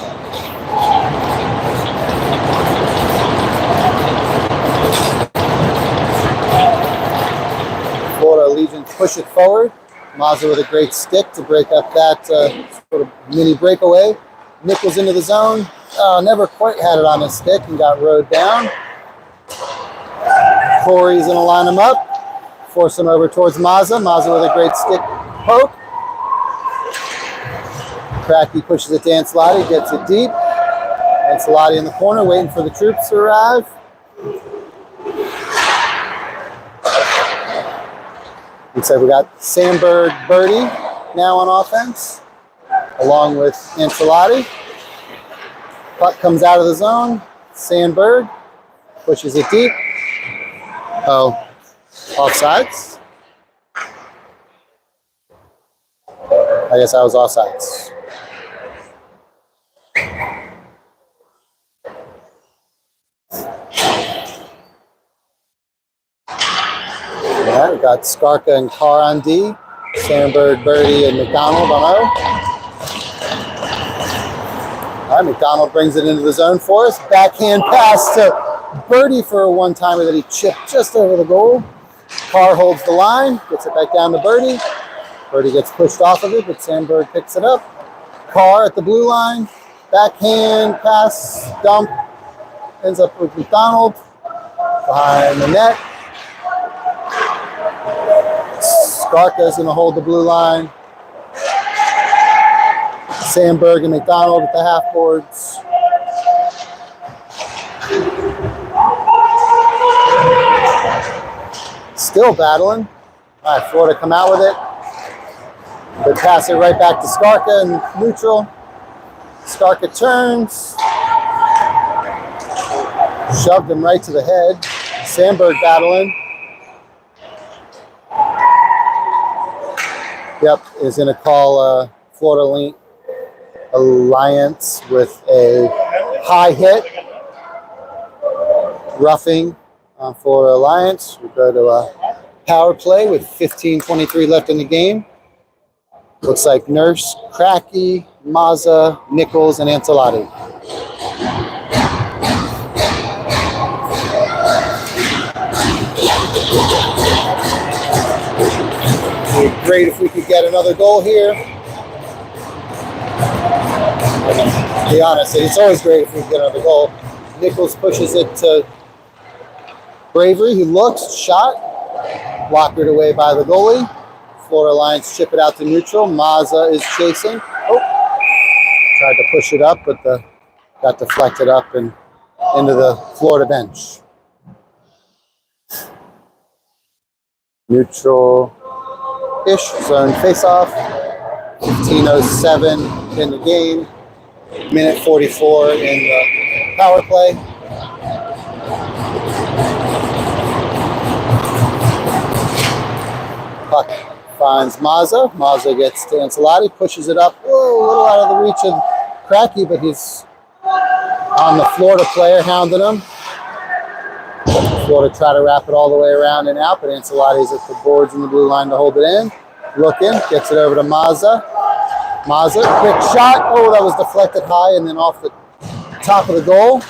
Florida Allegiance push it forward. Mazza with a great stick to break up that sort of mini breakaway. Nichols into the zone. Never quite had it on his stick and got rode down. Corey's going to line him up. Force him over towards Mazza. Mazza with a great stick poke. Cracky pushes it to Ancelotti, gets it deep. Ancelotti in the corner waiting for the troops to arrive. Looks like we got Sandberg, Birdie now on offense, along with Ancelotti. Puck comes out of the zone. Sandberg pushes it deep. Oh, offsides. I guess I was offsides. Yeah, we got Skarka and Carr on D. Sandberg, Birdie, and McDonald on O. All right, McDonald brings it into the zone for us. Backhand pass to Birdie for a one-timer that he chipped just over the goal. Carr holds the line, gets it back down to Birdie. Birdie gets pushed off of it, but Sandberg picks it up. Carr at the blue line. Backhand pass, dump. Ends up with McDonald behind the net. Skarka is going to hold the blue line. Sandberg and McDonald at the half boards. Still battling. All right, Florida come out with it. But pass it right back to Skarka in neutral. Skarka turns. Shoved him right to the head. Sandberg battling. Yep, is going to call Florida Alliance with a high hit. Roughing on Florida Alliance. We go to a power play with 15:23 left in the game. Looks like Nurse, Cracky, Mazza, Nichols, and Ancelotti. It'd be great if we could get another goal here. To be honest, it's always great if we can get another goal. Nichols pushes it to Bravery, who looks, shot, blockered away by the goalie. Florida Alliance chip it out to neutral. Mazza is chasing. Oh, tried to push it up, but got deflected up and into the Florida bench. Neutral-ish zone face-off. 15:07 in the game. Minute 44 in the power play. Puck finds Mazza. Mazza gets to Ancelotti, pushes it up. Whoa, a little out of the reach of Cracky, but he's on the Florida player, hounding him. Florida try to wrap it all the way around and out, but Ancelotti's at the boards in the blue line to hold it in. Looking, gets it over to Mazza. Mazza, quick shot. Oh, that was deflected high and then off the top of the goal.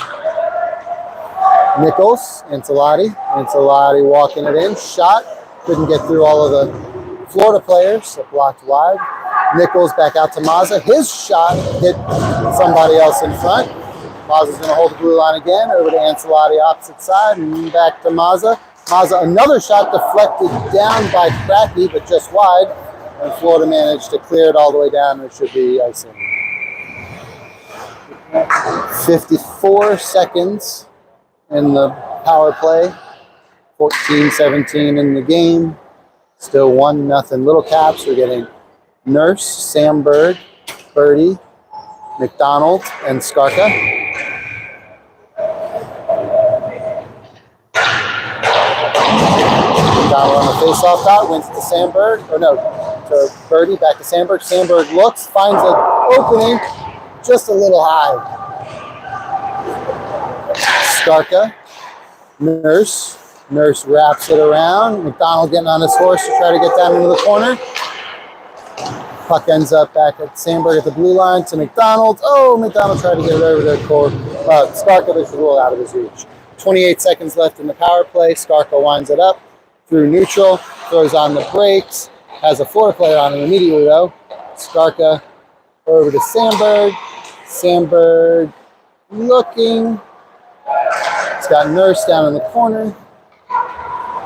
Nichols, Ancelotti. Ancelotti walking it in. Shot. Couldn't get through all of the Florida players, so blocked wide. Nichols back out to Mazza. His shot hit somebody else in front. Mazza's going to hold the blue line again. Over to Ancelotti, opposite side, and back to Mazza. Mazza, another shot deflected down by Cracky, but just wide. And Florida managed to clear it all the way down. There should be icing. 54 seconds in the power play. 14-17 in the game. Still 1-0 Little Caps. We're getting Nurse, Sandberg, Birdie, McDonald, and Skarka. Face-off dot wins to Sandberg, or no, to Birdie, back to Sandberg. Sandberg looks, finds an opening, just a little high. Skarka, Nurse wraps it around. McDonald getting on his horse to try to get down into the corner. Puck ends up back at Sandberg at the blue line to McDonald. Oh, McDonald tried to get it over the court. Skarka was the rule out of his reach. 28 seconds left in the power play. Skarka winds it up through neutral, throws on the brakes, has a Florida player on him immediately though. Skarka over to Sandberg. Sandberg looking. He's got Nurse down in the corner.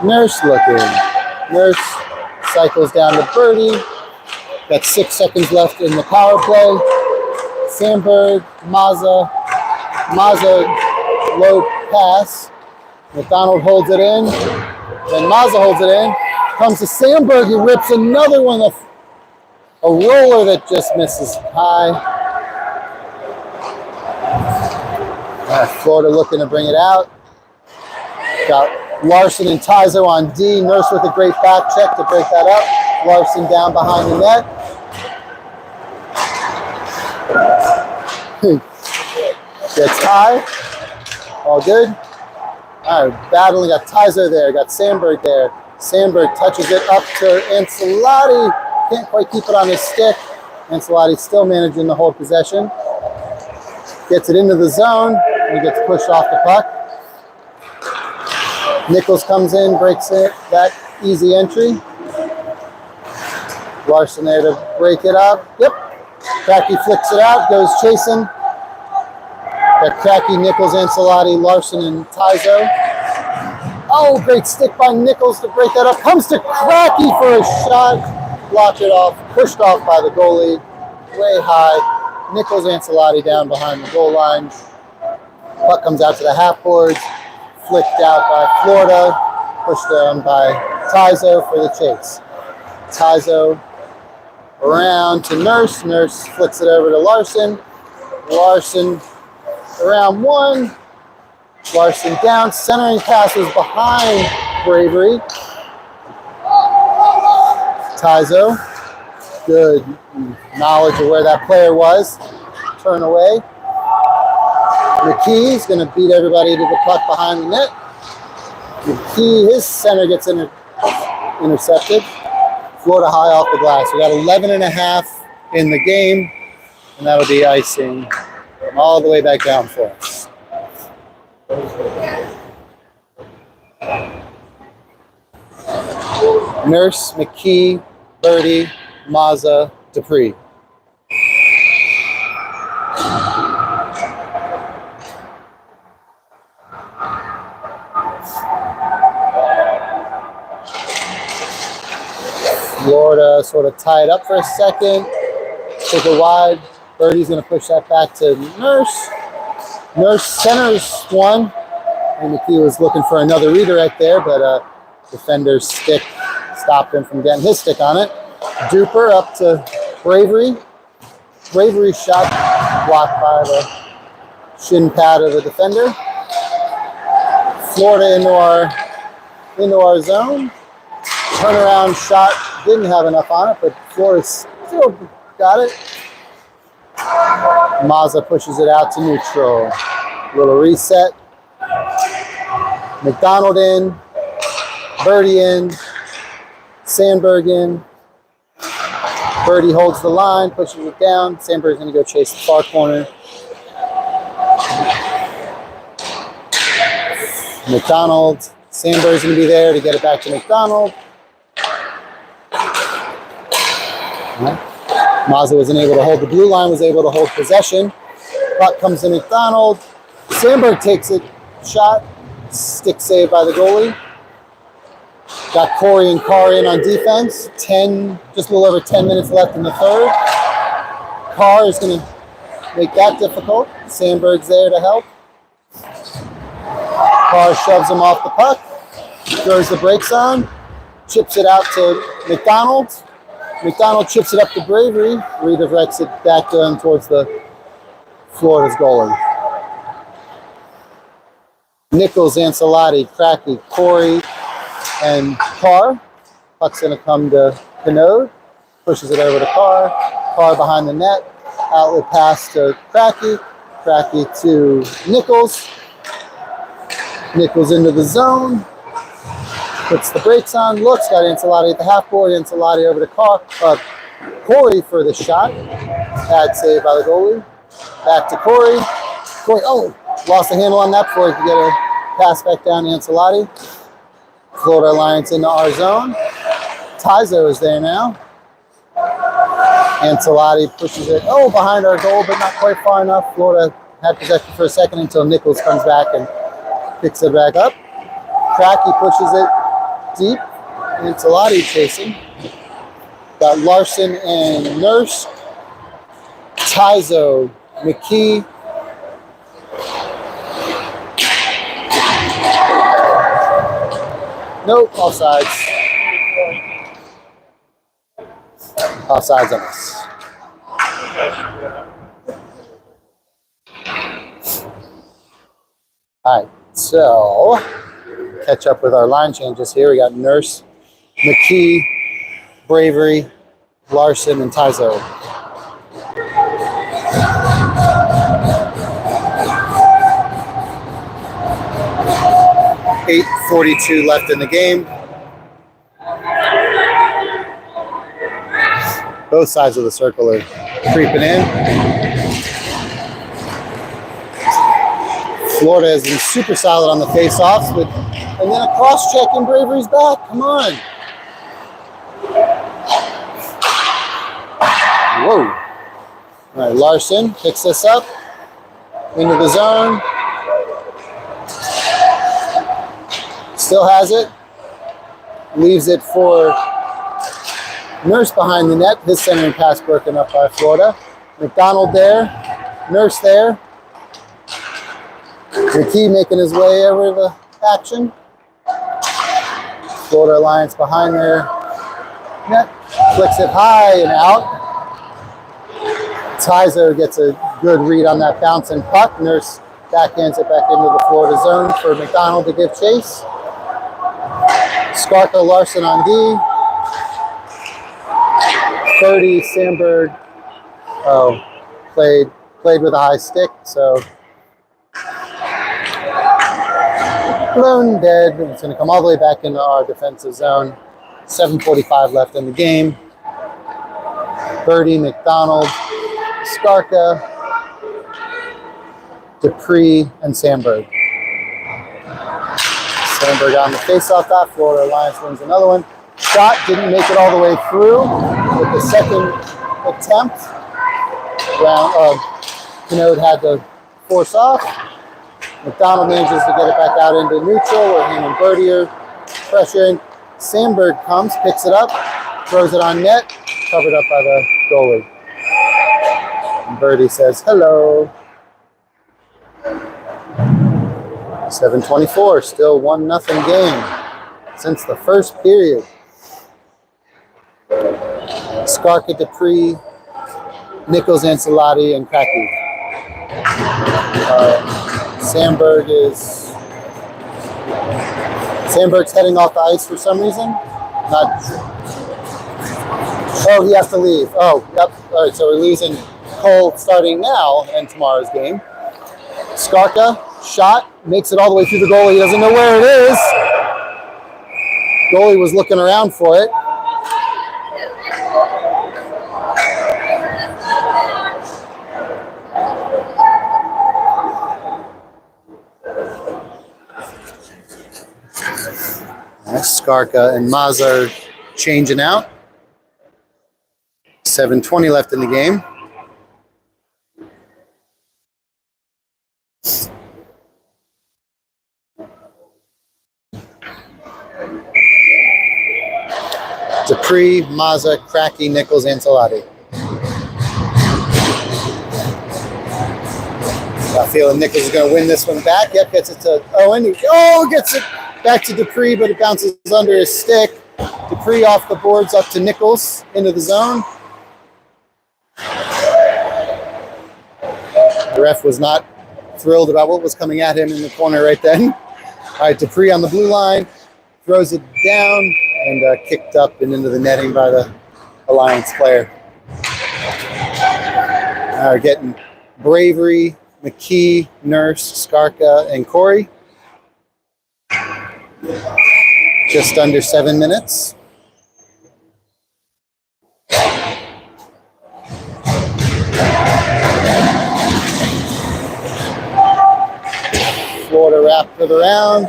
Nurse looking. Nurse cycles down to Birdie. Got 6 seconds left in the power play. Sandberg, Mazza low pass. McDonald holds it in. Then Mazza holds it in. Comes to Sandberg. He rips another one. A roller that just misses high. Florida looking to bring it out. Got Larson and Tizo on D. Nurse with a great back check to break that up. Larson down behind the net. Gets high. All good. All right, battling. Got Tizo there. Got Sandberg there. Sandberg touches it up to Ancelotti. Can't quite keep it on his stick. Ancelotti still managing to hold possession. Gets it into the zone. And he gets pushed off the puck. Nichols comes in, breaks it. That easy entry. Larson there to break it up. Yep. Cracky flicks it out, goes chasing. Got Cracky, Nichols, Ancelotti, Larson, and Tizo. Oh, great stick by Nichols to break that up. Comes to Cracky for a shot. Blocked it off, pushed off by the goalie. Way high. Nichols, Ancelotti down behind the goal line. Puck comes out to the half boards. Flicked out by Florida. Pushed down by Tizo for the chase. Tizo around to Nurse. Nurse flicks it over to Larson. Larson around one. Larson down. Centering pass was behind Bravery. Tizo. Good knowledge of where that player was. Turn away. McKee's going to beat everybody to the puck behind the net. McKee, his center gets intercepted. Florida high off the glass. We got 11.5 in the game, and that'll be icing all the way back down for us. Nurse, McKee, Birdie, Mazza, Dupree. Florida sort of tied up for a second. Took it wide. Birdie's going to push that back to Nurse. Nurse centers one. And McKee was looking for another redirect there, but defender's stick stopped him from getting his stick on it. Duper up to Bravery. Bravery shot blocked by the shin pad of the defender. Florida into our zone. Turnaround shot didn't have enough on it, but Florida still got it. Mazza pushes it out to neutral. Little reset. McDonald in. Birdie in. Sandberg in. Birdie holds the line, pushes it down. Sandberg's going to go chase the far corner. McDonald. Sandberg's going to be there to get it back to McDonald. Mazza wasn't able to hold the blue line, was able to hold possession. Puck comes to McDonald. Sandberg takes it, shot, stick saved by the goalie. Got Corey and Carr in on defense. Just a little over 10 minutes left in the third. Carr is going to make that difficult. Sandberg's there to help. Carr shoves him off the puck, throws the brakes on, chips it out to McDonald. McDonald chips it up to Bravery, redirects it back down towards the Florida's goalie. Nichols, Ancelotti, Cracky, Corey, and Carr. Puck's going to come to Pinode. Pushes it over to Carr. Carr behind the net. Outlet pass to Cracky. Cracky to Nichols. Nichols into the zone. Puts the brakes on. Looks. Got Ancelotti at the half board. Ancelotti over to Corey for the shot. Bad save by the goalie. Back to Corey. Corey, lost the handle on that before he could get a pass back down to Ancelotti. Florida Alliance into our zone. Tizo is there now. Ancelotti pushes it, behind our goal, but not quite far enough. Florida had possession for a second until Nichols comes back and picks it back up. Cracky pushes it deep. Ancelotti chasing. Got Larson and Nurse. Tizo, McKee. Nope, offsides. Offsides on us. All right, so catch up with our line changes here. We got Nurse, McKee, Bravery, Larson, and Tizo. .8:42 left in the game. Both sides of the circle are creeping in. Florida has been super solid on the face-offs, and then a cross-check and Bravery's back. Come on. Whoa. All right, Larson picks this up into the zone. Still has it. Leaves it for Nurse behind the net. His centering pass broken up by Florida. McDonald there. Nurse there. McKee making his way over the action. Florida Alliance behind their net. Flicks it high and out. Tizo gets a good read on that bouncing puck. Nurse backhands it back into the Florida zone for McDonald to give chase. Skarka Larson on D. Birdie, Sandberg, played with a high stick, so blown dead. It's going to come all the way back into our defensive zone. 7:45 left in the game. Birdie, McDonald, Skarka, Dupree, and Sandberg. Sandberg on the faceoff dot. Florida Alliance wins another one. Shot didn't make it all the way through with the second attempt. Pinode had to force off. McDonald manages to get it back out into neutral where him and Birdie are pressuring. Sandberg comes, picks it up, throws it on net, covered up by the goalie. And Birdie says, hello. 7:24, still 1-0 game since the first period. Skarka, Dupree, Nichols, Ancelotti, and Cracky. Sandberg's heading off the ice for some reason. He has to leave. Oh, yep. All right, so we're losing Cole starting now and tomorrow's game. Skarka, shot, makes it all the way through the goalie. He doesn't know where it is. Goalie was looking around for it. Skarka and Mazza are changing out. 7:20 left in the game. Dupree, Mazza, Cracky, Nichols, Ancelotti. Got a feeling Nichols is going to win this one back. Yep, gets it to Owen. Gets it back to Dupree, but it bounces under his stick. Dupree off the boards up to Nichols into the zone. The ref was not thrilled about what was coming at him in the corner right then. All right, Dupree on the blue line, throws it down and kicked up and into the netting by the Alliance player. Now we're getting Bravery, McKee, Nurse, Skarka, and Corey. Just under 7 minutes. Florida wrapped it around.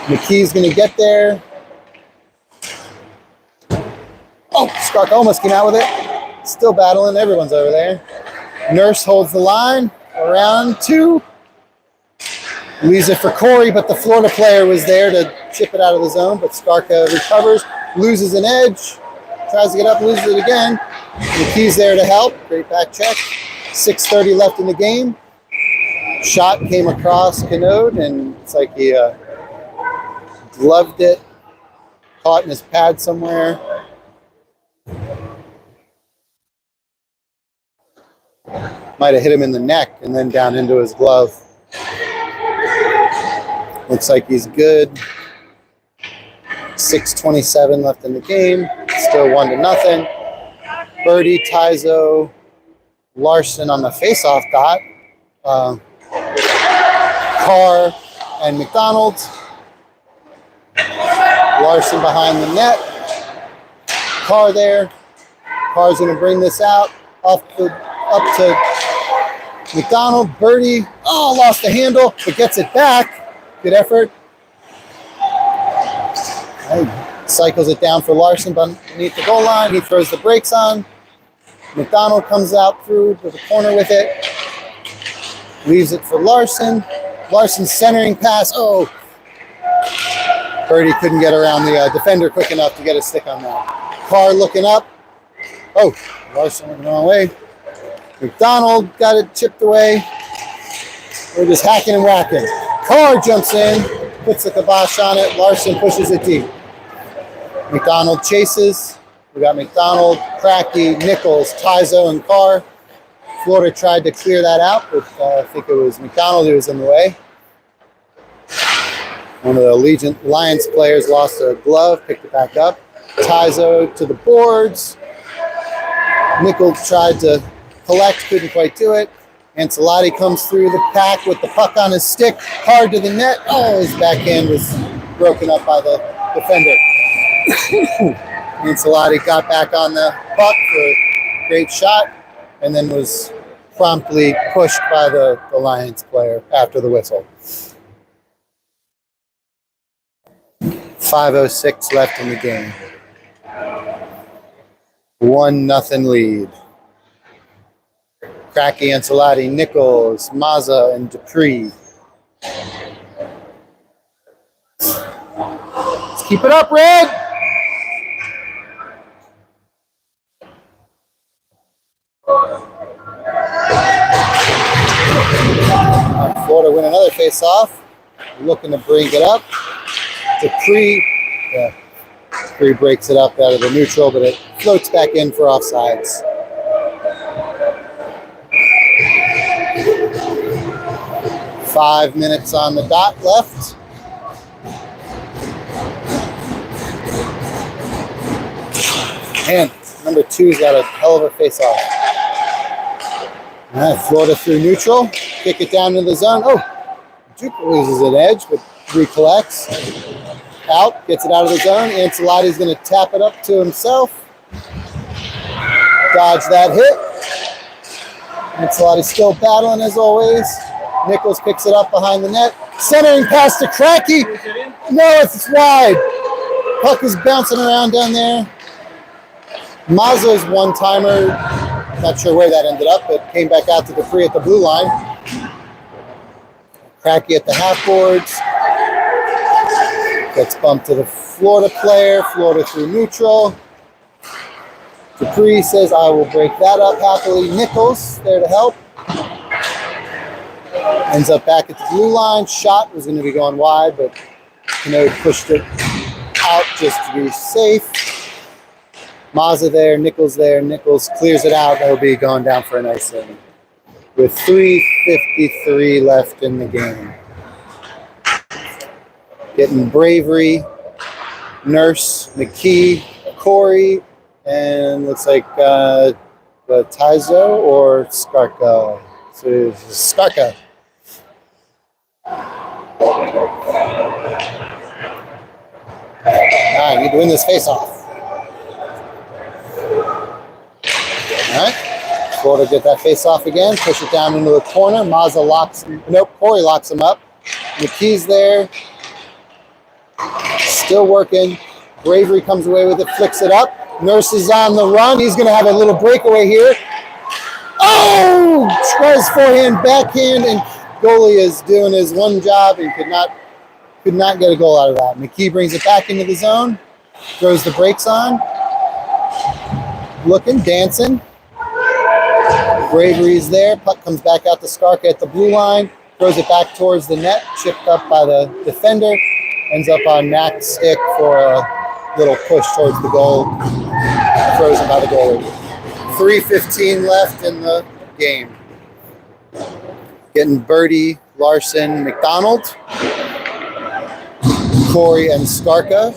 McKee's going to get there. Oh, Skarka almost came out with it. Still battling. Everyone's over there. Nurse holds the line. Around 2. Leaves it for Corey, but the Florida player was there to chip it out of the zone. But Skarka recovers, loses an edge, tries to get up, loses it again. McKee's there to help. Great back check. 6:30 left in the game. Shot came across Canode, and it's like he gloved it, caught in his pad somewhere. Might have hit him in the neck and then down into his glove. Looks like he's good. 6:27 left in the game. Still 1-0. Birdie, Tizo, Larson on the face-off dot. Carr and McDonald. Larson behind the net. Carr there. Carr's going to bring this out up to McDonald. Birdie, lost the handle, but gets it back. Good effort. Cycles it down for Larson beneath the goal line. He throws the brakes on. McDonald comes out through to the corner with it. Leaves it for Larson. Larson's centering pass. Oh, Birdie couldn't get around the defender quick enough to get a stick on that. Carr looking up. Oh, Larson went the wrong way. McDonald got it chipped away. We're just hacking and whacking. Carr jumps in, puts the kibosh on it. Larson pushes it deep. McDonald chases. We got McDonald, Cracky, Nichols, Tizo, and Carr. Florida tried to clear that out, but I think it was McDonald who was in the way. One of the Allegiant Lions players lost a glove, picked it back up. Tizo to the boards. Nichols tried to collect, couldn't quite do it. Ancelotti comes through the pack with the puck on his stick, hard to the net. Oh, his backhand was broken up by the defender. Ancelotti got back on the puck for a great shot, and then was promptly pushed by the Lions player after the whistle. 5:06 left in the game. 1-0 lead. Cracky, Ancelotti, Nichols, Mazza, and Dupree. Let's keep it up, Red! Florida win another face-off. Looking to bring it up. Dupree breaks it up out of the neutral, but it floats back in for offsides. Five minutes on the dot left. And number 2's got a hell of a face-off. All right, Florida through neutral. Kick it down to the zone. Oh, Duke loses an edge, but recollects. Out, gets it out of the zone. Ancelotti's going to tap it up to himself. Dodge that hit. Ancelotti's still battling as always. Nichols picks it up behind the net. Centering pass to Cracky. No, it's wide. Puck is bouncing around down there. Mazza's one-timer. Not sure where that ended up, but came back out to Dupree at the blue line. Cracky at the half boards. Gets bumped to the Florida player. Florida through neutral. Dupree says, I will break that up happily. Nichols there to help. Ends up back at the blue line. Shot was going to be going wide, but Canode pushed it out just to be safe. Mazza there, Nichols there. Nichols clears it out. That'll be going down for a nice inning. With 3:53 left in the game. Getting Bravery, Nurse, McKee, Corey, and looks like Tizo or Skarka. So it's Skarka. I need to win this face-off. All right. Florida get that face-off again. Push it down into the corner. Mazza locks. Nope. Corey locks him up. McKee's there. Still working. Bravery comes away with it. Flicks it up. Nurse is on the run. He's going to have a little breakaway here. Oh! Tries forehand, backhand, and goalie is doing his one job and could not get a goal out of that. McKee brings it back into the zone. Throws the brakes on. Looking, dancing. Bravery's there. Puck comes back out to Skarka at the blue line. Throws it back towards the net. Chipped up by the defender. Ends up on Mac's stick for a little push towards the goal. Frozen by the goalie. 3:15 left in the game. Getting Birdie, Larson, McDonald, Corey, and Skarka.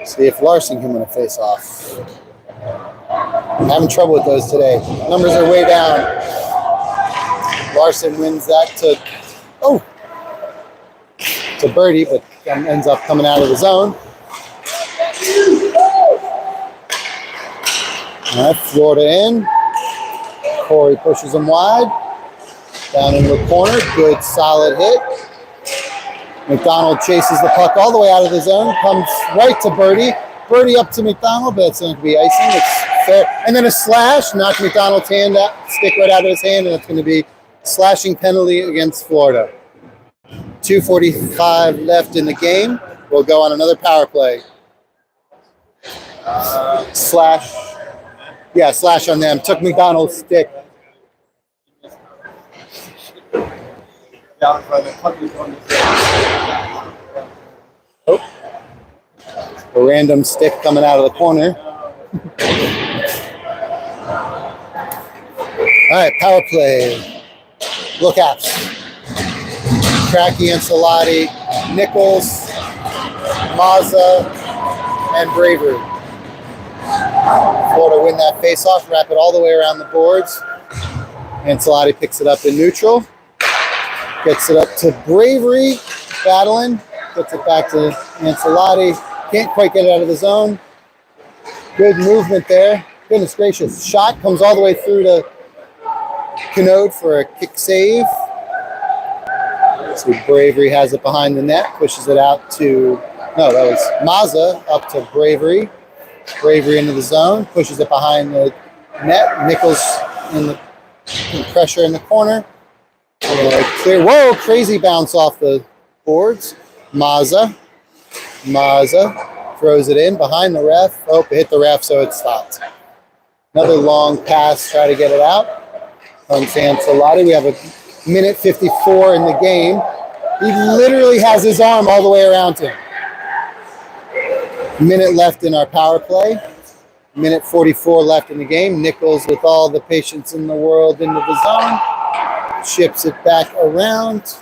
See if Larson can win a face-off. I'm having trouble with those today. Numbers are way down. Larson wins that to Birdie, but ends up coming out of the zone. All right, Florida in. Corey pushes him wide. Down in the corner. Good, solid hit. McDonald chases the puck all the way out of the zone. Comes right to Birdie. Birdie up to McDonald, but it's going to be icing. It's fair. And then a slash. Knocked McDonald's hand out, stick right out of his hand, and it's going to be slashing penalty against Florida. 2:45 left in the game. We'll go on another power play. Slash. Yeah, slash on them. Took McDonald's stick. Oh. A random stick coming out of the corner. All right, power play. Look out. Cracky, Ancelotti, Nichols, Mazza, and Bravery. Florida win that face-off, wrap it all the way around the boards. Ancelotti picks it up in neutral. Gets it up to Bravery, battling. Puts it back to Ancelotti. Can't quite get it out of the zone. Good movement there. Goodness gracious. Shot comes all the way through to Canode for a kick save. So Bravery has it behind the net. Pushes it out to... No, that was Mazza up to Bravery. Bravery into the zone. Pushes it behind the net. Nichols in the pressure in the corner. Clear. Whoa, crazy bounce off the boards. Mazza throws it in behind the ref. Oh, it hit the ref, so it stopped. Another long pass, try to get it out. Comes Ancelotti. We have a minute 54 in the game. He literally has his arm all the way around him. Minute left in our power play. Minute 44 left in the game. Nichols, with all the patience in the world, into the zone. Ships it back around.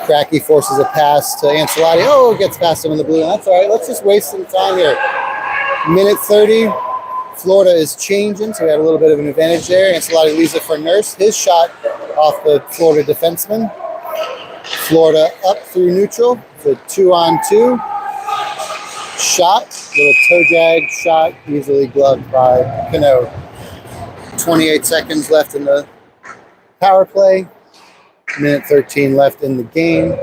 Cracky forces a pass to Ancelotti. Oh, gets past him in the blue. That's all right. Let's just waste some time here. Minute 30. Florida is changing, so we had a little bit of an advantage there. Ancelotti leaves it for Nurse. His shot off the Florida defenseman. Florida up through neutral. So 2-on-2. Shot. Little toe drag shot. Easily gloved by Canode. 28 seconds left in the power play. Minute 13 left in the game.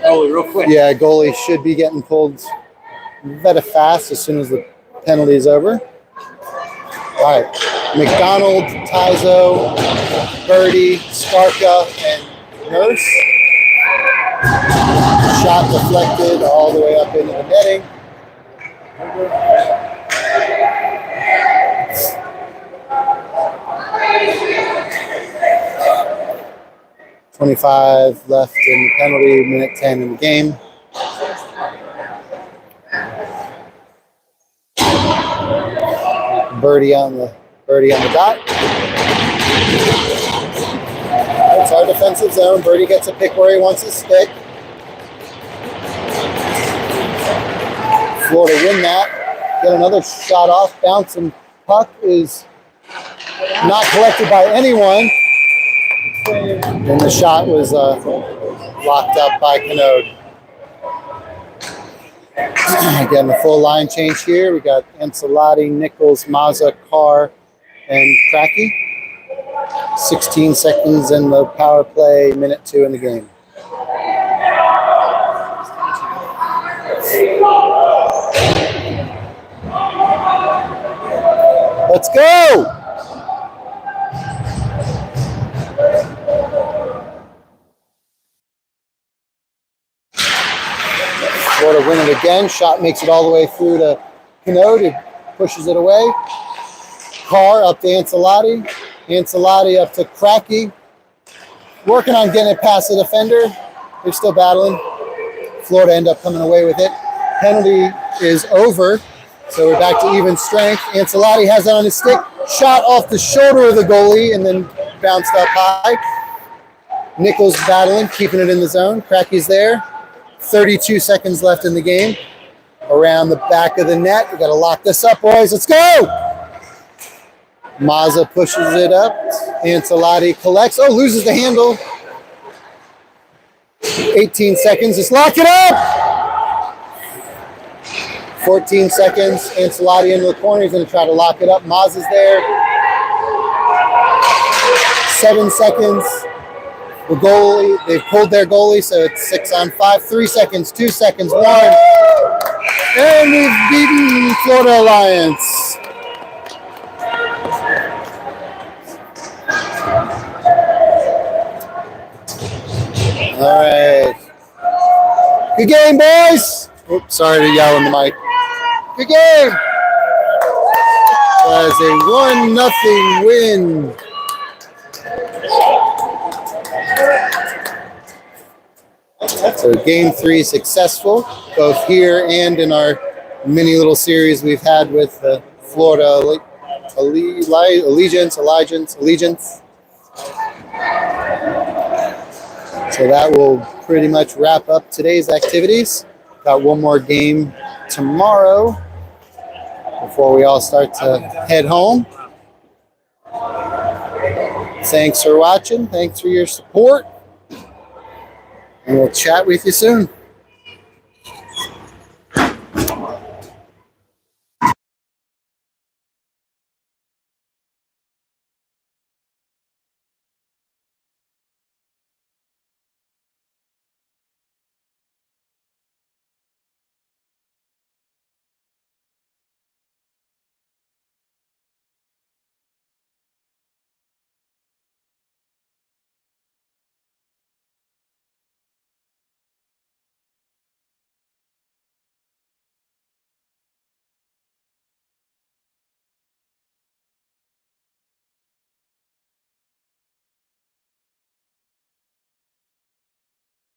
Oh, real quick. Yeah, goalie should be getting pulled very fast as soon as the penalty is over. All right. McDonald, Tizo, Birdie, Skarka, and Nurse. Shot deflected all the way up into the netting. 25 left in the penalty, minute 10 in the game. Birdie on the Birdie on the dot. It's our defensive zone. Birdie gets a pick where he wants to stick. Florida win that. Get another shot off. Bouncing puck is not collected by anyone. And the shot was locked up by Canode. Again, the full line change here. We got Ancelotti, Nichols, Mazza, Carr, and Cracky. 16 seconds in the power play, minute 2 in the game. Let's go! Florida win it again. Shot makes it all the way through to Canode. He pushes it away. Carr up to Ancelotti. Ancelotti up to Cracky. Working on getting it past the defender. They're still battling. Florida end up coming away with it. Penalty is over. So we're back to even strength. Ancelotti has it on his stick. Shot off the shoulder of the goalie and then bounced up high. Nichols battling, keeping it in the zone. Cracky's there. 32 seconds left in the game. Around the back of the net. We got to lock this up, boys. Let's go! Mazza pushes it up. Ancelotti collects. Oh, loses the handle. 18 seconds. Just lock it up! 14 seconds. Ancelotti into the corner. He's going to try to lock it up. Mazza's there. 7 seconds. The goalie, they've pulled their goalie, so it's 6 on 5. 3 seconds, 2 seconds, 1. And we've beaten Florida Alliance. All right. Good game, boys. Oops, sorry to yell in the mic. Good game. As a 1-0 win. So game 3 successful, both here and in our mini little series we've had with the Florida Allegiance. So that will pretty much wrap up today's activities. Got one more game tomorrow before we all start to head home. Thanks for watching. Thanks for your support. And we'll chat with you soon.